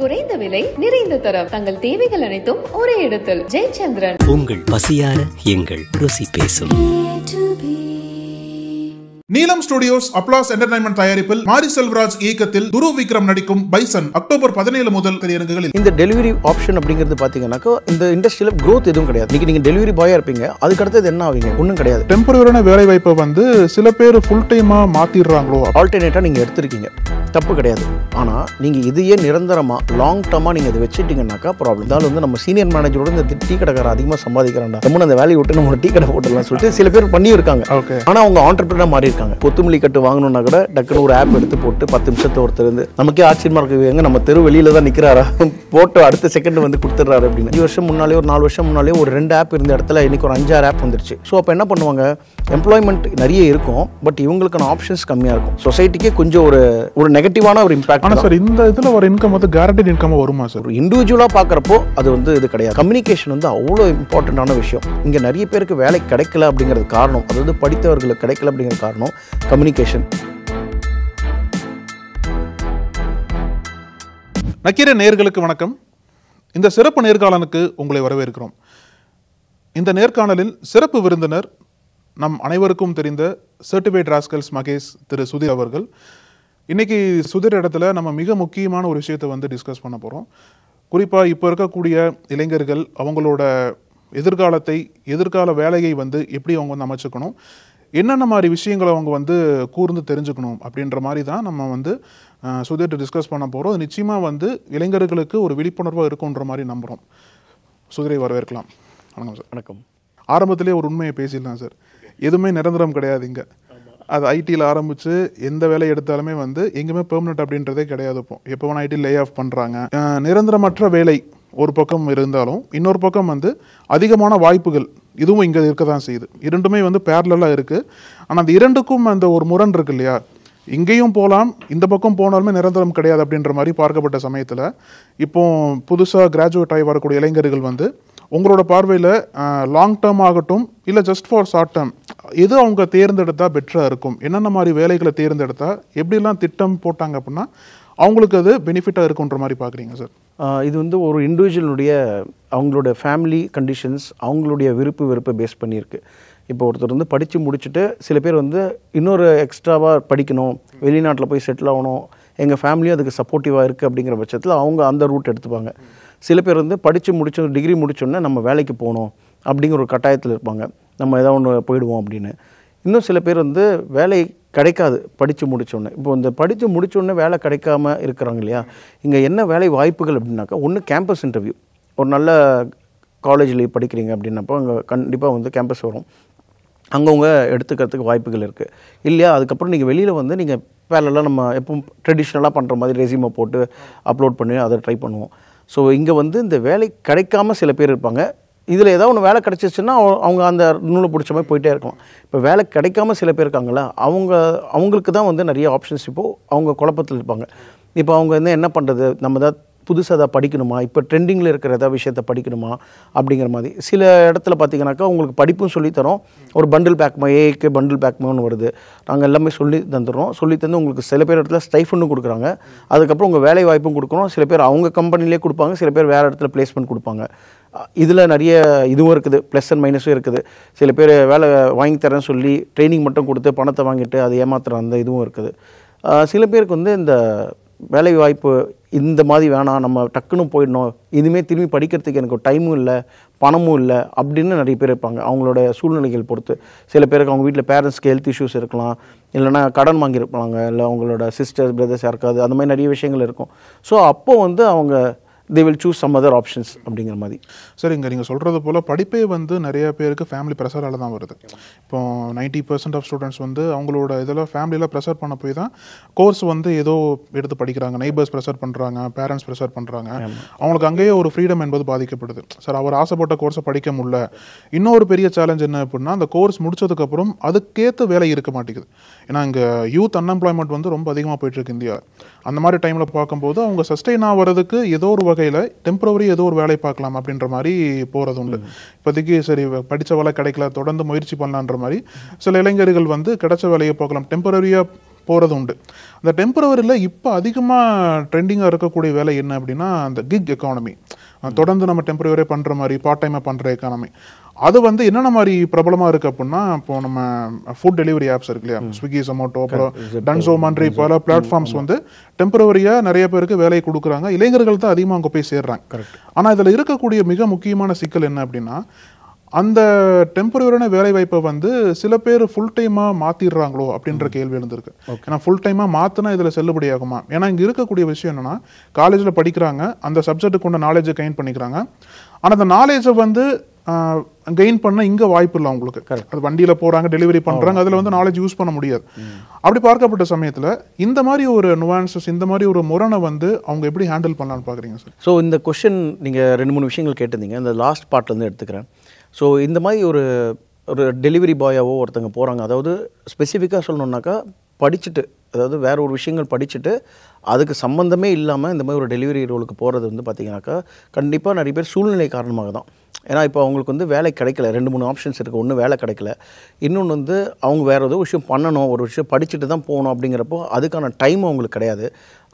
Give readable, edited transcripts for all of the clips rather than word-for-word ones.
குறைந்த விலை நிறைந்த தரம் தங்கள் தேவைகள் அனைத்தும் ஒரே இடத்தில் ஜெயச்சந்திரன். உங்கள் பசியார எங்கள் ருசி பேசும். நீலம் ஸ்டுடியோஸ் அப்ளாஸ் என்டர்டைன்மெண்ட் தயாரிப்பில் மாரி செல்வராஜ் இயக்கத்தில் துருவ் விக்ரம் நடிக்கும் பைசன் அக்டோபர் 17 முதல் திரையரங்குகளில். இந்த டெலிவரி ஆப்ஷன் அப்படிங்கிறது பாத்தீங்கன்னாக்கா இந்த இண்டஸ்ட்ரியில growth எதுவும் கிடையாது. நீங்க டெலிவரி பாயா இருப்பீங்க, அதுக்கு அடுத்தது என்ன ஆவீங்க? ஒன்றும் கிடையாது. டெம்பரரியான வேலை வாய்ப்பை வந்து சில பேர் ஃபுல் டைமா மாத்திடுறாங்களோ. ஆல்டர்னேட்டா நீங்க எடுத்திருக்கீங்க, தப்பு கிடையாது. ஆனா நீங்க இதையே நிரந்தரமா லாங் டர்மா நீங்க இதை வச்சுட்டீங்கன்னாக்கா ப்ராப்ளம். அதாவது வந்து நம்ம சீனியர் மேனேஜரோட இந்த டீ கடைக்கார அதிகமாக சம்பாதிக்கிறான்டா, நம்ம அந்த வேலையை விட்டு நம்ம டீ கடை போட்டுலாம் சொல்லிட்டு சில பேர் பண்ணி இருக்காங்க. ஆனா அவங்க ஆண்டர்பிரினர் மாறி இருக்காங்க. கொத்துமல்லி கட்டு வாங்கணும்னா கூட டக்குனு ஒரு ஆப் எடுத்து போட்டு 10 நிமிஷத்துல ஒருத்தர் இருந்து நமக்கே ஆச்சரியமா இருக்கு, எங்க நம்ம தெரு வெளியில தான் நிக்கிறாரா, போட்டோ அடுத்த செகண்ட் வந்து கொடுத்துறாரு அப்படின்னு. 5 வருஷம் முன்னாலே ஒரு 4 வருஷம் முன்னாலே ஒரு 2 ஆப் இருந்த இடத்துல இன்னைக்கு ஒரு 5-6 ஆப் வந்துருச்சு. ஸோ அப்போ என்ன பண்ணுவாங்க, எம்ப்ளாய்மெண்ட் நிறைய இருக்கும், பட் இவங்களுக்கான ஆப்ஷன்ஸ் கம்மியா இருக்கும். சொசைட்டிக்கே கொஞ்சம் ஒரு நெகட்டிவான ஒரு இம்பாக்ட். ஆனா சார் இந்த இதுல ஒரு இன்கம் வந்து கேரண்டட் இன்கம் வருமா சார்? ஒரு இண்டிவிஜுவலா பாக்குறப்போ அது வந்து இது கிடையாது. கம்யூனிகேஷன் வந்து அவ்வளோ இம்பார்ட்டன்டான விஷயம். இங்க நிறைய பேருக்கு வேலை கிடைக்கல அப்படிங்கிறது காரணம், அதாவது படித்தவர்களுக்கு கிடைக்கல அப்படிங்கிற காரணம் கம்யூனிகேஷன். நக்கீர நேயர்களுக்கு வணக்கம். இந்த சிறப்பு நேர்காணலுக்கு உங்களை வரவேற்கிறோம். இந்த நேர்காணலில் சிறப்பு விருந்தினர் நம் அனைவருக்கும் தெரிந்த சர்டிஃபைட் ராஸ்கல்ஸ் மகேஷ் திரு சுதீர் அவர்கள். இன்னைக்கு சுதீர் இடத்துல நம்ம மிக முக்கியமான ஒரு விஷயத்தை வந்து டிஸ்கஸ் பண்ண போகிறோம். குறிப்பாக இப்போ இருக்கக்கூடிய இளைஞர்கள் அவங்களோட எதிர்கால வேலையை வந்து எப்படி அவங்க வந்து அமைச்சுக்கணும், என்னென்ன மாதிரி விஷயங்களை அவங்க வந்து கூர்ந்து தெரிஞ்சுக்கணும் அப்படின்ற மாதிரி தான் நம்ம வந்து சுதீர்கிட்ட டிஸ்கஸ் பண்ண போகிறோம். அது நிச்சயமாக வந்து இளைஞர்களுக்கு ஒரு விழிப்புணர்வாக இருக்குன்ற மாதிரி நம்புகிறோம். சுதீரை வரவேற்கலாம். வணக்கம் சார். வணக்கம். ஆரம்பத்திலே ஒரு உண்மையை பேசிடலாம் சார். எதுவுமே நிரந்தரம் கிடையாது இங்கே. அது ஐடியில் ஆரம்பித்து எந்த வேலை எடுத்தாலுமே வந்து எங்கேயுமே பெர்மனெண்ட் அப்படின்றதே கிடையாது. எப்போ வேணா ஐடி லே ஆஃப் பண்ணுறாங்க. நிரந்தரமற்ற வேலை ஒரு பக்கம் இருந்தாலும் இன்னொரு பக்கம் வந்து அதிகமான வாய்ப்புகள் இதுவும் இங்கே இருக்க தான் செய்யுது. இரண்டுமே வந்து பேரலாக இருக்குது. ஆனால் அந்த இரண்டுக்கும் அந்த ஒரு முரண் இருக்கு இல்லையா, இங்கேயும் போகலாம் இந்த பக்கம் போனாலுமே நிரந்தரம் கிடையாது அப்படின்ற மாதிரி பார்க்கப்பட்ட சமயத்தில் இப்போ புதுசாக கிராஜுவேட் ஆகி வரக்கூடிய இளைஞர்கள் வந்து உங்களோட பார்வையில் லாங் டேர்ம் ஆகட்டும் இல்லை ஜஸ்ட் ஃபார் ஷார்ட் டேர்ம் எது அவங்க தேர்ந்தெடுத்தா பெட்டராக இருக்கும், என்னென்ன மாதிரி வேலைகளை தேர்ந்தெடுத்தா எப்படிலாம் திட்டம் போட்டாங்க அப்படின்னா அவங்களுக்கு அது பெனிஃபிட்டாக இருக்குன்ற மாதிரி பார்க்குறீங்க சார்? இது வந்து ஒரு இண்டிவிஜுவலுடைய அவங்களோட ஃபேமிலி கண்டிஷன்ஸ், அவங்களுடைய வெறுப்பை பேஸ் பண்ணியிருக்கு. இப்போ ஒருத்தர் வந்து படித்து முடிச்சுட்டு சில பேர் வந்து இன்னொரு எக்ஸ்ட்ராவாக படிக்கணும், வெளிநாட்டில் போய் செட்டில் ஆகணும், எங்கள் ஃபேமிலியும் அதுக்கு சப்போர்ட்டிவாக இருக்குது அப்படிங்கிற பட்சத்தில் அவங்க அந்த ரூட் எடுத்துப்பாங்க. சில பேர் வந்து படித்து டிகிரி முடிச்சோடனே நம்ம வேலைக்கு போகணும் அப்படிங்கிற ஒரு கட்டாயத்தில் இருப்பாங்க, நம்ம ஏதாவது ஒன்று போயிடுவோம் அப்படின்னு. இன்னும் சில பேர் வந்து வேலை கிடைக்காது படித்து முடித்தோடனே. இப்போ இந்த படித்து முடித்தோடனே வேலை கிடைக்காம இருக்கிறாங்க இல்லையா, இங்கே என்ன வேலை வாய்ப்புகள் அப்படின்னாக்கா, ஒன்று கேம்பஸ் இன்டர்வியூ. ஒரு நல்ல காலேஜில் படிக்கிறீங்க அப்படின்னப்போ அங்கே கண்டிப்பாக வந்து கேம்பஸ் வரும், அங்கவங்க எடுத்துக்கிறதுக்கு வாய்ப்புகள் இருக்குது இல்லையா. அதுக்கப்புறம் நீங்கள் வெளியில் வந்து நீங்கள் வேலைலாம் நம்ம எப்பவும் ட்ரெடிஷ்னலாக பண்ணுற மாதிரி ரெஸ்யூமை போட்டு அப்லோட் பண்ணி அதை ட்ரை பண்ணுவோம். ஸோ இங்கே வந்து இந்த வேலை கிடைக்காம சில பேர் இருப்பாங்க. இதில் ஏதாவது ஒன்று வேலை கிடச்சிச்சுன்னா அவங்க அந்த நூலை பிடிச்ச மாதிரி போயிட்டே இருக்கலாம். இப்போ வேலை கிடைக்காம சில பேர் இருக்காங்கள, அவங்களுக்கு தான் வந்து நிறைய ஆப்ஷன்ஸ் இப்போது அவங்க குழப்பத்தில் இருப்பாங்க. இப்போ அவங்க வந்து என்ன பண்ணுறது, நம்ம தான் புதுசாக அதை படிக்கணுமா, இப்போ ட்ரெண்டிங்கில் இருக்கிற ஏதாவது விஷயத்தை படிக்கணுமா அப்படிங்கிற மாதிரி. சில இடத்துல பார்த்தீங்கன்னாக்கா உங்களுக்கு படிப்பும் சொல்லித்தரோம், ஒரு பண்டில் பேக்மா ஏக்கு பண்டில் பேக்மான்னு வருது, நாங்கள் எல்லாமே சொல்லி தந்துடுறோம். சொல்லி தந்து உங்களுக்கு சில பேர் இடத்துல ஸ்டைஃபண்டும் கொடுக்குறாங்க, அதுக்கப்புறம் உங்கள் வேலை வாய்ப்பும் கொடுக்கணும். சில பேர் அவங்க கம்பெனிலே கொடுப்பாங்க, சில பேர் வேறு இடத்துல பிளேஸ்மெண்ட் கொடுப்பாங்க. இதில் நிறைய இதுவும் இருக்குது, ப்ளஸ் அண்ட் மைனஸும் இருக்குது. சில பேர் வேலை வாங்கி தரேன்னு சொல்லி ட்ரைனிங் மட்டும் கொடுத்து பணத்தை வாங்கிட்டு அதை ஏமாத்துற அந்த இதுவும் இருக்குது. சில பேருக்கு வந்து இந்த வேலை வாய்ப்பு இந்த மாதிரி வேணாம், நம்ம டக்குன்னு போயிடணும், இனிமேல் திரும்பி படிக்கிறதுக்கு எனக்கு டைமும் இல்லை பணமும் இல்லை அப்படின்னு நிறைய பேர் இருப்பாங்க. அவங்களோட சூழ்நிலைகள் பொறுத்து சில பேருக்கு அவங்க வீட்டில் பேரண்ட்ஸ்க்கு ஹெல்த் இஷ்யூஸ் இருக்கலாம், இல்லைனா கடன் வாங்கியிருப்பாங்க, இல்லை அவங்களோட சிஸ்டர்ஸ் பிரதர்ஸ் யாருக்காது அந்த மாதிரி நிறைய விஷயங்கள் இருக்கும். ஸோ அப்போது வந்து அவங்க they will choose some other options அப்படிங்கிற மாதிரி. சார் இங்கே நீங்கள் சொல்கிறது போல் படிப்பே வந்து நிறைய பேருக்கு ஃபேமிலி ப்ரெஷரால் தான் வருது. இப்போ 90% ஆஃப் ஸ்டூடெண்ட்ஸ் வந்து அவங்களோட இதெல்லாம் ஃபேமிலியில் ப்ரெஷர் பண்ண போய் தான் கோர்ஸ் வந்து ஏதோ எடுத்து படிக்கிறாங்க, நெய்பர்ஸ் ப்ரெஷர் பண்ணுறாங்க, பேரண்ட்ஸ் ப்ரெஷர் பண்ணுறாங்க, அவங்களுக்கு அங்கேயே ஒரு ஃப்ரீடம் என்பது பாதிக்கப்படுது. சார் அவர் ஆசைப்பட்ட கோர்ஸை படிக்க முடியல. இன்னொரு பெரிய சேலஞ்ச் என்ன அப்படின்னா, அந்த கோர்ஸ் முடிச்சதுக்கப்புறம் அதுக்கேற்ற வேலை இருக்க மாட்டேங்குது. ஏன்னா இங்கே யூத் அன்எம்ப்ளாய்மெண்ட் வந்து ரொம்ப அதிகமாக போயிட்டுருக்கு இந்தியா. அந்த மாதிரி டைமில் பார்க்கும்போது அவங்க சஸ்டெயின் ஆகிறதுக்கு ஏதோ ஒரு வகையில் டெம்பரவரி ஏதோ ஒரு வேலை பார்க்கலாம் அப்படின்ற மாதிரி போகிறது உண்டு. இப்போதைக்கு சரி படித்த வேலை கிடைக்கல, தொடர்ந்து முயற்சி பண்ணலான்ற மாதிரி சில இளைஞர்கள் வந்து கிடைச்ச வேலையை பார்க்கலாம், டெம்பரரியாக போகிறது உண்டு. அந்த டெம்பரவரியில் இப்போ அதிகமாக ட்ரெண்டிங்காக இருக்கக்கூடிய வேலை என்ன அப்படின்னா அந்த கிக் எக்கானமி, தொடர்ந்து நம்ம டெம்பரவரியே பண்ணுற மாதிரி பார்ட் டைமாக பண்ணுற எக்கானமி. அது வந்து என்னென்ன மாதிரி பிரபலமாக இருக்குது அப்படின்னா, இப்போ நம்ம ஃபுட் டெலிவரி ஆப்ஸ் இருக்கு இல்லையா, ஸ்விக்கி, ஜொமேட்டோ, அப்புறம் டன்சோ மாதிரி பல பிளாட்ஃபார்ம்ஸ் வந்து டெம்பரவரியாக நிறைய பேருக்கு வேலையை கொடுக்குறாங்க. இளைஞர்கள் தான் அதிகமாக அங்கே போய் சேர்றாங்க. ஆனால் இதில் இருக்கக்கூடிய மிக முக்கியமான சிக்கல் என்ன அப்படின்னா, அந்த டெம்பரவரியான வேலை வாய்ப்பை வந்து சில பேர் ஃபுல் டைமாக மாற்றிடுறாங்களோ அப்படின்ற கேள்வி எழுந்திருக்கு. ஏன்னா ஃபுல் டைமாக மாற்றினா இதில் செல்லுபடி ஆகுமா? ஏன்னா இங்கே இருக்கக்கூடிய விஷயம் என்னன்னா, காலேஜில் படிக்கிறாங்க, அந்த சப்ஜெக்ட்டுக்கு கொண்ட நாலேஜை கெயின் பண்ணிக்கிறாங்க. ஆனால் அந்த நாலேஜை வந்து கெயின் பண்ண இங்கே வாய்ப்பு இல்லை அவங்களுக்கு. அது வண்டியில் போகிறாங்க, டெலிவரி பண்ணுறாங்க, அதில் வந்து நாலேஜ் யூஸ் பண்ண முடியாது. அப்படி பார்க்கப்பட்ட சமயத்தில் இந்த மாதிரி ஒரு நுவான்சஸ், இந்த மாதிரி ஒரு முரணை வந்து அவங்க எப்படி ஹேண்டில் பண்ணலான்னு பார்க்குறீங்க சார்? ஸோ இந்த கொஸ்டின் நீங்கள் 2-3 விஷயங்கள் கேட்டிருந்தீங்க, இந்த லாஸ்ட் பார்ட்லேருந்து எடுத்துக்கிறேன். ஸோ இந்த மாதிரி ஒரு டெலிவரி பாயாவோ ஒருத்தங்க போகிறாங்க, அதாவது ஸ்பெசிஃபிக்காக சொல்லணுன்னாக்கா படிச்சுட்டு, அதாவது வேற ஒரு விஷயங்கள் படிச்சுட்டு அதுக்கு சம்மந்தமே இல்லாமல் இந்த மாதிரி ஒரு டெலிவரி ரோலுக்கு போகிறது வந்து பார்த்திங்கனாக்கா கண்டிப்பாக நிறைய பேர் சூழ்நிலை காரணமாக தான். ஏன்னா இப்போ அவங்களுக்கு வந்து வேலை கிடைக்கல, 2-3 ஆப்ஷன்ஸ் இருக்குது. ஒன்று வேலை கிடைக்கல, இன்னொன்று வந்து அவங்க வேறு ஏதோ விஷயம் பண்ணணும், ஒரு விஷயம் படிச்சுட்டு தான் போகணும். அப்படிங்கிறப்போ அதுக்கான டைம் அவங்களுக்கு கிடையாது.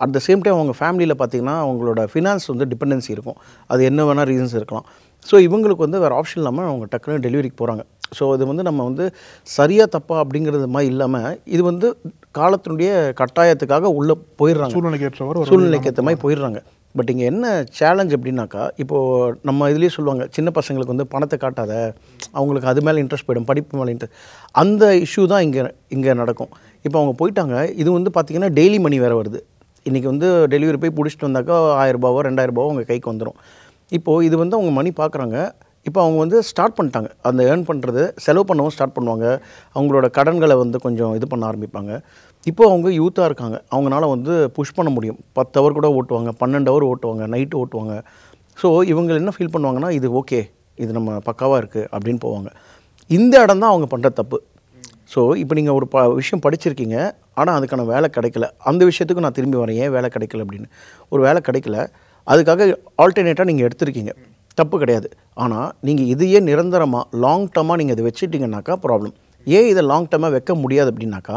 அட் த சேம் டைம் அவங்க ஃபேமிலியில் பார்த்திங்கன்னா அவங்களோட ஃபினான்ஸ் வந்து டிபெண்டன்சி இருக்கும். அது என்ன வேணால் ரீசன்ஸ் இருக்கலாம். ஸோ இவங்களுக்கு வந்து வேறு ஆப்ஷன் இல்லாமல் அவங்க டக்குன்னு டெலிவரிக்கு போகிறாங்க. ஸோ இது வந்து நம்ம வந்து சரியாக தப்பா அப்படிங்கிறது மாதிரி இல்லாமல் இது வந்து காலத்தினுடைய கட்டாயத்துக்காக உள்ளே போயிடுறாங்க, சூழ்நிலைக்கு ஏற்ற மாதிரி போயிடுறாங்க. பட் இங்கே என்ன சேலஞ்ச் அப்படின்னாக்கா, இப்போது நம்ம இதுலேயே சொல்லுவாங்க, சின்ன பசங்களுக்கு வந்து பணத்தை காட்டாத, அவங்களுக்கு அது மேலே இன்ட்ரெஸ்ட் போயிடும், படிப்பு மேலே இன்ட்ரெஸ்ட். அந்த இஷ்யூ தான் இங்கே நடக்கும். இப்போ அவங்க போயிட்டாங்க, இது வந்து பார்த்திங்கன்னா டெய்லி மணி வேறு வருது. இன்றைக்கி வந்து டெலிவரி போய் பிடிச்சிட்டு வந்தாக்கா 1000 ரூபாவோ 2000 ரூபாவோ அவங்க கைக்கு வந்துடும். இப்போது இது வந்து அவங்க மணி பார்க்குறாங்க. இப்போ அவங்க வந்து ஸ்டார்ட் பண்ணிட்டாங்க, அந்த ஏர்ன் பண்ணுறது செலவு பண்ணவும் ஸ்டார்ட் பண்ணுவாங்க. அவங்களோட கடன்களை வந்து கொஞ்சம் இது பண்ண ஆரம்பிப்பாங்க. இப்போ அவங்க யூத்தாக இருக்காங்க, அவங்களால வந்து புஷ் பண்ண முடியும். 10 ஹவர் கூட ஓட்டுவாங்க, 12 ஹவர் ஓட்டுவாங்க, நைட்டு ஓட்டுவாங்க. ஸோ இவங்க என்ன ஃபீல் பண்ணுவாங்கன்னா, இது ஓகே, இது நம்ம பக்காவாக இருக்குது அப்படின்னு போவாங்க. இந்த இடம் தான் அவங்க பண்ணுற தப்பு. ஸோ இப்போ நீங்கள் ஒரு விஷயம் படிச்சிருக்கீங்க, ஆனால் அதுக்கான வேலை கிடைக்கல. அந்த விஷயத்துக்கு நான் திரும்பி வரேன், ஏன் வேலை கிடைக்கல அப்படின்னு. ஒரு வேலை கிடைக்கல, அதுக்காக ஆல்டர்னேட்டாக நீங்கள் எடுத்திருக்கீங்க, தப்பு கிடையாது. ஆனால் நீங்கள் இதையே நிரந்தரமாக லாங் டர்மாக நீங்கள் இதை வச்சுட்டிங்கனாக்கா ப்ராப்ளம். ஏன் இதை லாங் டர்மாக வைக்க முடியாது அப்படின்னாக்கா,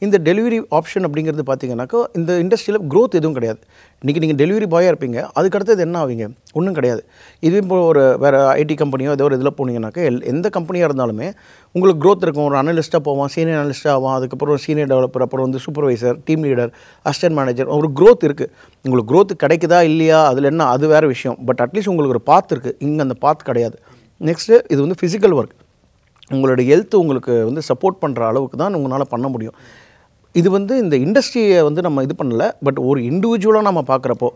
இந்த டெலிவரி ஆப்ஷன் அப்படிங்கிறது பார்த்தீங்கன்னாக்கா இந்த இண்டஸ்ட்ரியில் க்ரோத் எதுவும் கிடையாது. இன்றைக்கி நீங்கள் டெலிவரி பாயாக இருப்பீங்க, அதுக்கடுத்தது என்ன ஆவீங்க? ஒன்றும் கிடையாது. இது இப்போ ஒரு வேறு ஐடி கம்பெனியோ ஏதோ ஒரு இதில் போனீங்கன்னாக்கா எந்த கம்பெனியாக இருந்தாலுமே உங்களுக்கு க்ரோத் இருக்கும். ஒரு அனலிஸ்ட்டாக போவான், சீனியர் அனலிஸ்ட்டாக ஆவான், அதுக்கப்புறம் சீனியர் டெவலப்பர், அப்புறம் வந்து supervisor, team leader, assistant manager. ஒரு க்ரோத் இருக்குது. உங்களுக்கு க்ரோத் கிடைக்குதா இல்லையா அதில் என்ன, அது வேறு விஷயம். பட் அட்லீஸ்ட் உங்களுக்கு ஒரு பாத் இருக்குது. இங்கே அந்த பாத் கிடையாது. நெக்ஸ்ட்டு இது வந்து ஃபிசிக்கல் ஒர்க். உங்களோட ஹெல்த் உங்களுக்கு வந்து சப்போர்ட் பண்ணுற அளவுக்கு தான் உங்களால் பண்ண முடியும். இது வந்து இந்த இண்டஸ்ட்ரியை வந்து நம்ம இது பண்ணலை. பட் ஒரு இண்டிவிஜுவலாக நம்ம பார்க்குறப்போ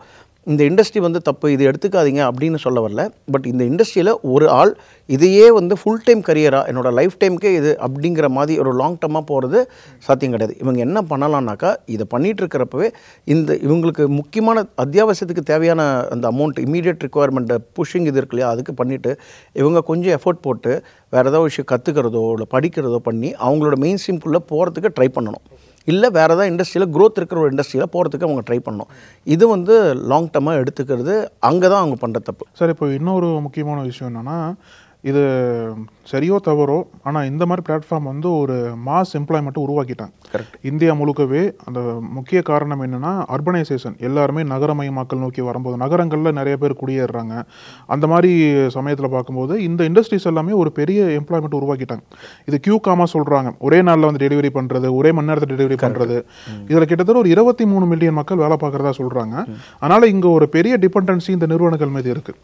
இந்த இண்டஸ்ட்ரி வந்து தப்பு, இது எடுத்துக்காதீங்க அப்படின்னு சொல்ல வரல. பட் இந்த இண்டஸ்ட்ரியில் ஒரு ஆள் இதையே வந்து ஃபுல் டைம் கரியராக என்னோட லைஃப் டைமுக்கே இது அப்படிங்கிற மாதிரி ஒரு லாங் டர்மாக போகிறது சாத்தியம் கிடையாது. இவங்க என்ன பண்ணலான்னாக்கா, இதை பண்ணிகிட்டு இருக்கிறப்பவே இவங்களுக்கு முக்கியமான அத்தியாவசியத்துக்கு தேவையான அந்த அமௌண்ட், இமீடியட் ரிக்குவயர்மெண்ட்டை புஷிங் இது இருக்கு இல்லையா, அதுக்கு பண்ணிவிட்டு இவங்க கொஞ்சம் எஃபோர்ட் போட்டு வேறு ஏதாவது விஷயம் கற்றுக்கிறதோ இல்லை படிக்கிறதோ பண்ணி அவங்களோட மெயின் ஸ்ட்ரீம்குள்ளே போகிறதுக்கு ட்ரை பண்ணணும். இல்லை வேறு ஏதாவது இண்டஸ்ட்ரியில் க்ரோத் இருக்கிற ஒரு இண்டஸ்ட்ரியில் போகிறதுக்கு அவங்க ட்ரை பண்ணணும். இது வந்து லாங் டர்மாக எடுத்துக்கிறது அங்கே தான் அவங்க பண்ணுற தப்பு. சார், இப்போ இன்னொரு முக்கியமான விஷயம் என்னென்னா, இது சரியோ தவறோ, ஆனால் இந்த மாதிரி பிளாட்ஃபார்ம் வந்து ஒரு மாஸ் எம்ப்ளாய்மெண்ட்டை உருவாக்கிட்டாங்க. கரெக்ட். இந்தியா முழுக்கவே அந்த முக்கிய காரணம் என்னென்னா அர்பனைசேஷன். எல்லாருமே நகரமயமாக்கல் நோக்கி வரும்போது நகரங்களில் நிறைய பேர் குடியேறுறாங்க. அந்த மாதிரி சமயத்தில் பார்க்கும்போது இந்த இண்டஸ்ட்ரீஸ் எல்லாமே ஒரு பெரிய எம்ப்ளாய்மெண்ட் உருவாக்கிட்டாங்க. இது கியூ காமா சொல்கிறாங்க, ஒரே நாளில் வந்து டெலிவரி பண்ணுறது, ஒரே மணி நேரத்தில் டெலிவரி பண்ணுறது. இதில் கிட்டத்தட்ட ஒரு 23 மில்லியன் மக்கள் வேலை பார்க்குறதா சொல்கிறாங்க. அதனால் இங்கே ஒரு பெரிய டிபெண்டன்சி இந்த நிறுவனங்கள் மீது இருக்குது.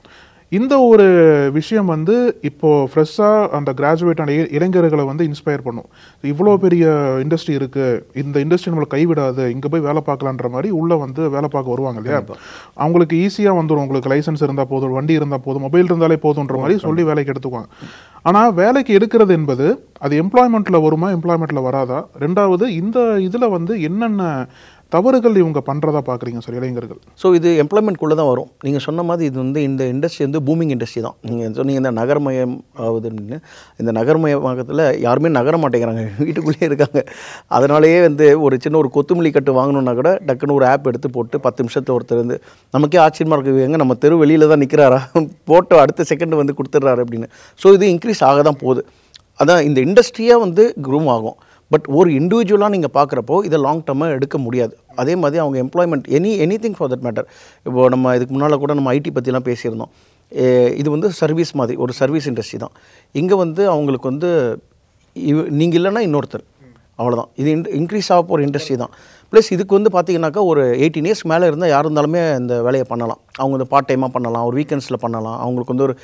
இந்த ஒரு விஷயம் வந்து இப்போ ஃப்ரெஷ்ஷாக அந்த கிராஜுவேட்டான இளைஞர்களை வந்து இன்ஸ்பயர் பண்ணும். இவ்வளோ பெரிய இண்டஸ்ட்ரி இருக்குது, இந்த இண்டஸ்ட்ரி நம்மளை கைவிடாது, இங்கே போய் வேலை பார்க்கலான்ற மாதிரி உள்ளே வந்து வேலை பார்க்க வருவாங்க இல்லையா. அவங்களுக்கு ஈஸியாக வந்துடும், உங்களுக்கு லைசன்ஸ் இருந்தால் போதும், வண்டி இருந்தால் போதும், மொபைல் இருந்தாலே போதுன்ற மாதிரி சொல்லி வேலைக்கு எடுத்துக்குவாங்க. ஆனால் வேலைக்கு எடுக்கிறது என்பது அது எம்ப்ளாய்மெண்ட்டில் வருமா, எம்ப்ளாய்மெண்ட்டில் வராதா? ரெண்டாவது, இந்த இதில் வந்து என்னென்ன தவறுகள் இவங்க பண்ணுறதா பார்க்குறீங்க சார் இளைஞர்கள்? ஸோ இது எம்ப்ளாய்மெண்ட்குள்ளே தான் வரும். நீங்கள் சொன்ன மாதிரி இது வந்து இந்த இண்டஸ்ட்ரி வந்து பூமிங் இண்டஸ்ட்ரி தான். நீங்கள் சொன்னீங்க இந்த நகரமயம் ஆகுதுன்னு. இந்த நகரமயமாகத்தில் யாருமே நகர மாட்டேங்கிறாங்க, வீட்டுக்குள்ளேயே இருக்காங்க. அதனாலேயே வந்து ஒரு சின்ன ஒரு கொத்துமல்லி கட்டு வாங்கணுன்னா கூட டக்குன்னு ஒரு ஆப் எடுத்து போட்டு 10 நிமிஷத்தில் ஒருத்தர் வந்து நமக்கே ஆச்சரியமாக இருக்குது, எங்கே நம்ம தெரு வெளியில் தான் நிற்கிறாரா, போட்டோ அடுத்த செகண்ட் வந்து கொடுத்துட்றாரு அப்படின்னு. ஸோ இது இன்க்ரீஸ் ஆக தான் போகுது. அதான் இந்த இண்டஸ்ட்ரியாக வந்து க்ரூம் ஆகும். பட் ஒரு இண்டிவிஜுவலாக நீங்கள் பார்க்குறப்போ இதை லாங் டர்மாக எடுக்க முடியாது. அதே மாதிரி அவங்க employment any thing for that matter. இப்போது நம்ம இதுக்கு முன்னால் கூட நம்ம ஐடி பற்றிலாம் பேசியிருந்தோம். இது வந்து சர்வீஸ் மாதிரி, ஒரு சர்வீஸ் இண்டஸ்ட்ரி தான். இங்கே வந்து அவங்களுக்கு வந்து நீங்கள் இல்லைன்னா இன்னொருத்தர், அவ்வளோதான். இது இன்க்ரீஸ் ஆக போகிற இண்டஸ்ட்ரி தான். ப்ளஸ் இதுக்கு வந்து பார்த்தீங்கன்னாக்கா ஒரு 18 இயர்ஸ் மேலே இருந்தால் யார் இருந்தாலுமே இந்த வேலையை பண்ணலாம். அவங்க வந்து பார்ட் டைமாக பண்ணலாம், ஒரு வீக்கெண்ட்ஸில் பண்ணலாம். அவங்களுக்கு வந்து ஒரு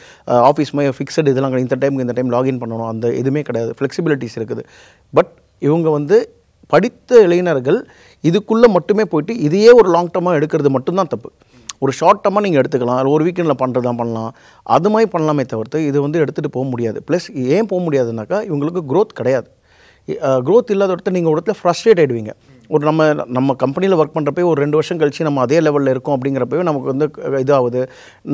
ஆஃபீஸ் மாதிரி ஃபிக்ஸட் இதெல்லாம் கிடையாது. இந்த டைம் லாகின் பண்ணணும், அந்த எதுவுமே கிடையாது. ஃப்ளெக்சிபிலிட்டிஸ் இருக்குது. பட் இவங்க வந்து படித்த இளைஞர்கள் இதுக்குள்ளே மட்டுமே போயிட்டு இதையே ஒரு லாங் டர்மாக எடுக்கிறது மட்டும்தான் தப்பு. ஒரு ஷார்ட் டர்மாக நீங்கள் எடுத்துக்கலாம், ஒரு வீக்கெண்டில் பண்ணுறதான் பண்ணலாம், அது மாதிரி பண்ணலாமே தவிர்த்து இது வந்து எடுத்துகிட்டு போக முடியாது. ப்ளஸ் ஏன் போக முடியாதுனாக்கா இவங்களுக்கு க்ரோத் கிடையாது. க்ரோத் இல்லாத இடத்துல நீங்கள் ஒரு இடத்துல ஃப்ரஸ்ட்ரேட் ஆகிடுவீங்க. ஒரு நம்ம கம்பெனியில் ஒர்க் பண்ணுறப்போ ஒரு 2 வருஷம் கழிச்சு நம்ம அதே லெவலில் இருக்கோம் அப்படிங்கிறப்பவே நமக்கு வந்து இதாகுது.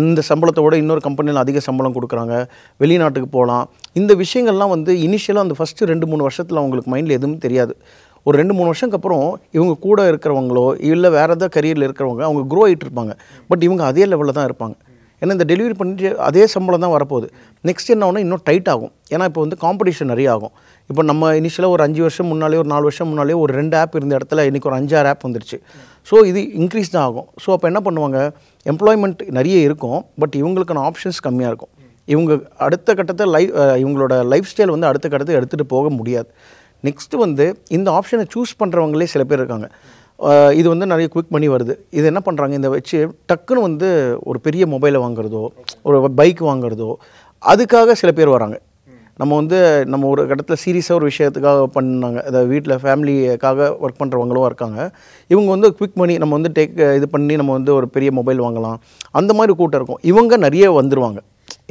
இந்த சம்பளத்தோட இன்னொரு கம்பெனியில் அதிக சம்பளம் கொடுக்குறாங்க, வெளிநாட்டுக்கு போகலாம். இந்த விஷயங்கள்லாம் வந்து இனிஷியலாக அந்த ஃபஸ்ட்டு 2-3 வருஷத்தில் அவங்களுக்கு மைண்டில் எதுவும் தெரியாது. ஒரு 2-3 வருஷத்துக்கு அப்புறம் இவங்க கூட இருக்கிறவங்களோ இல்லை வேறு ஏதாவது கரியரில் இருக்கிறவங்க அவங்க க்ரோ ஆகிட்டு இருப்பாங்க. பட் இவங்க அதே லெவலில் தான் இருப்பாங்க. ஏன்னா இந்த டெலிவரி பண்ணிட்டு அதே சம்பளம் தான் வரப்போகுது. நெக்ஸ்ட் என்ன ஆகுனா இன்னும் டைட் ஆகும். ஏன்னா இப்போ வந்து காம்படிஷன் நிறைய ஆகும். இப்போ நம்ம இனிஷியலாக ஒரு 5 வருஷம் முன்னாலே, ஒரு 4 வருஷம் முன்னாலே ஒரு 2 ஆப் இருந்த இடத்துல இன்றைக்கி ஒரு 5-6 ஆப் வந்துருச்சு. ஸோ இது இன்க்ரீஸ் தான் ஆகும். ஸோ அப்போ என்ன பண்ணுவாங்க, எம்ப்ளாய்மெண்ட் நிறைய இருக்கும், பட் இவங்களுக்கான ஆப்ஷன்ஸ் கம்மியாக இருக்கும். இவங்க அடுத்த கட்டத்தை இவங்களோட லைஃப் ஸ்டைல் வந்து அடுத்த கட்டத்தை எடுத்துகிட்டு போக முடியாது. நெக்ஸ்ட்டு வந்து இந்த ஆப்ஷனை சூஸ் பண்ணுறவங்களே சில பேர் இருக்காங்க. இது வந்து நிறைய குவிக் மணி வருது. இது என்ன பண்ணுறாங்க, இந்த வச்சு டக்குன்னு வந்து ஒரு பெரிய மொபைலை வாங்குறதோ, ஒரு பைக் வாங்குறதோ, அதுக்காக சில பேர் வராங்க. நம்ம ஒரு இடத்துல சீரியஸாக ஒரு விஷயத்துக்காக பண்ணாங்க, அதாவது வீட்டில் ஃபேமிலிக்காக ஒர்க் பண்ணுறவங்களும் இருக்காங்க. இவங்க வந்து குவிக் மணி நம்ம வந்து இது பண்ணி நம்ம வந்து ஒரு பெரிய மொபைல் வாங்கலாம், அந்த மாதிரி கூட்டம் இருக்கும். இவங்க நிறைய வந்துடுவாங்க,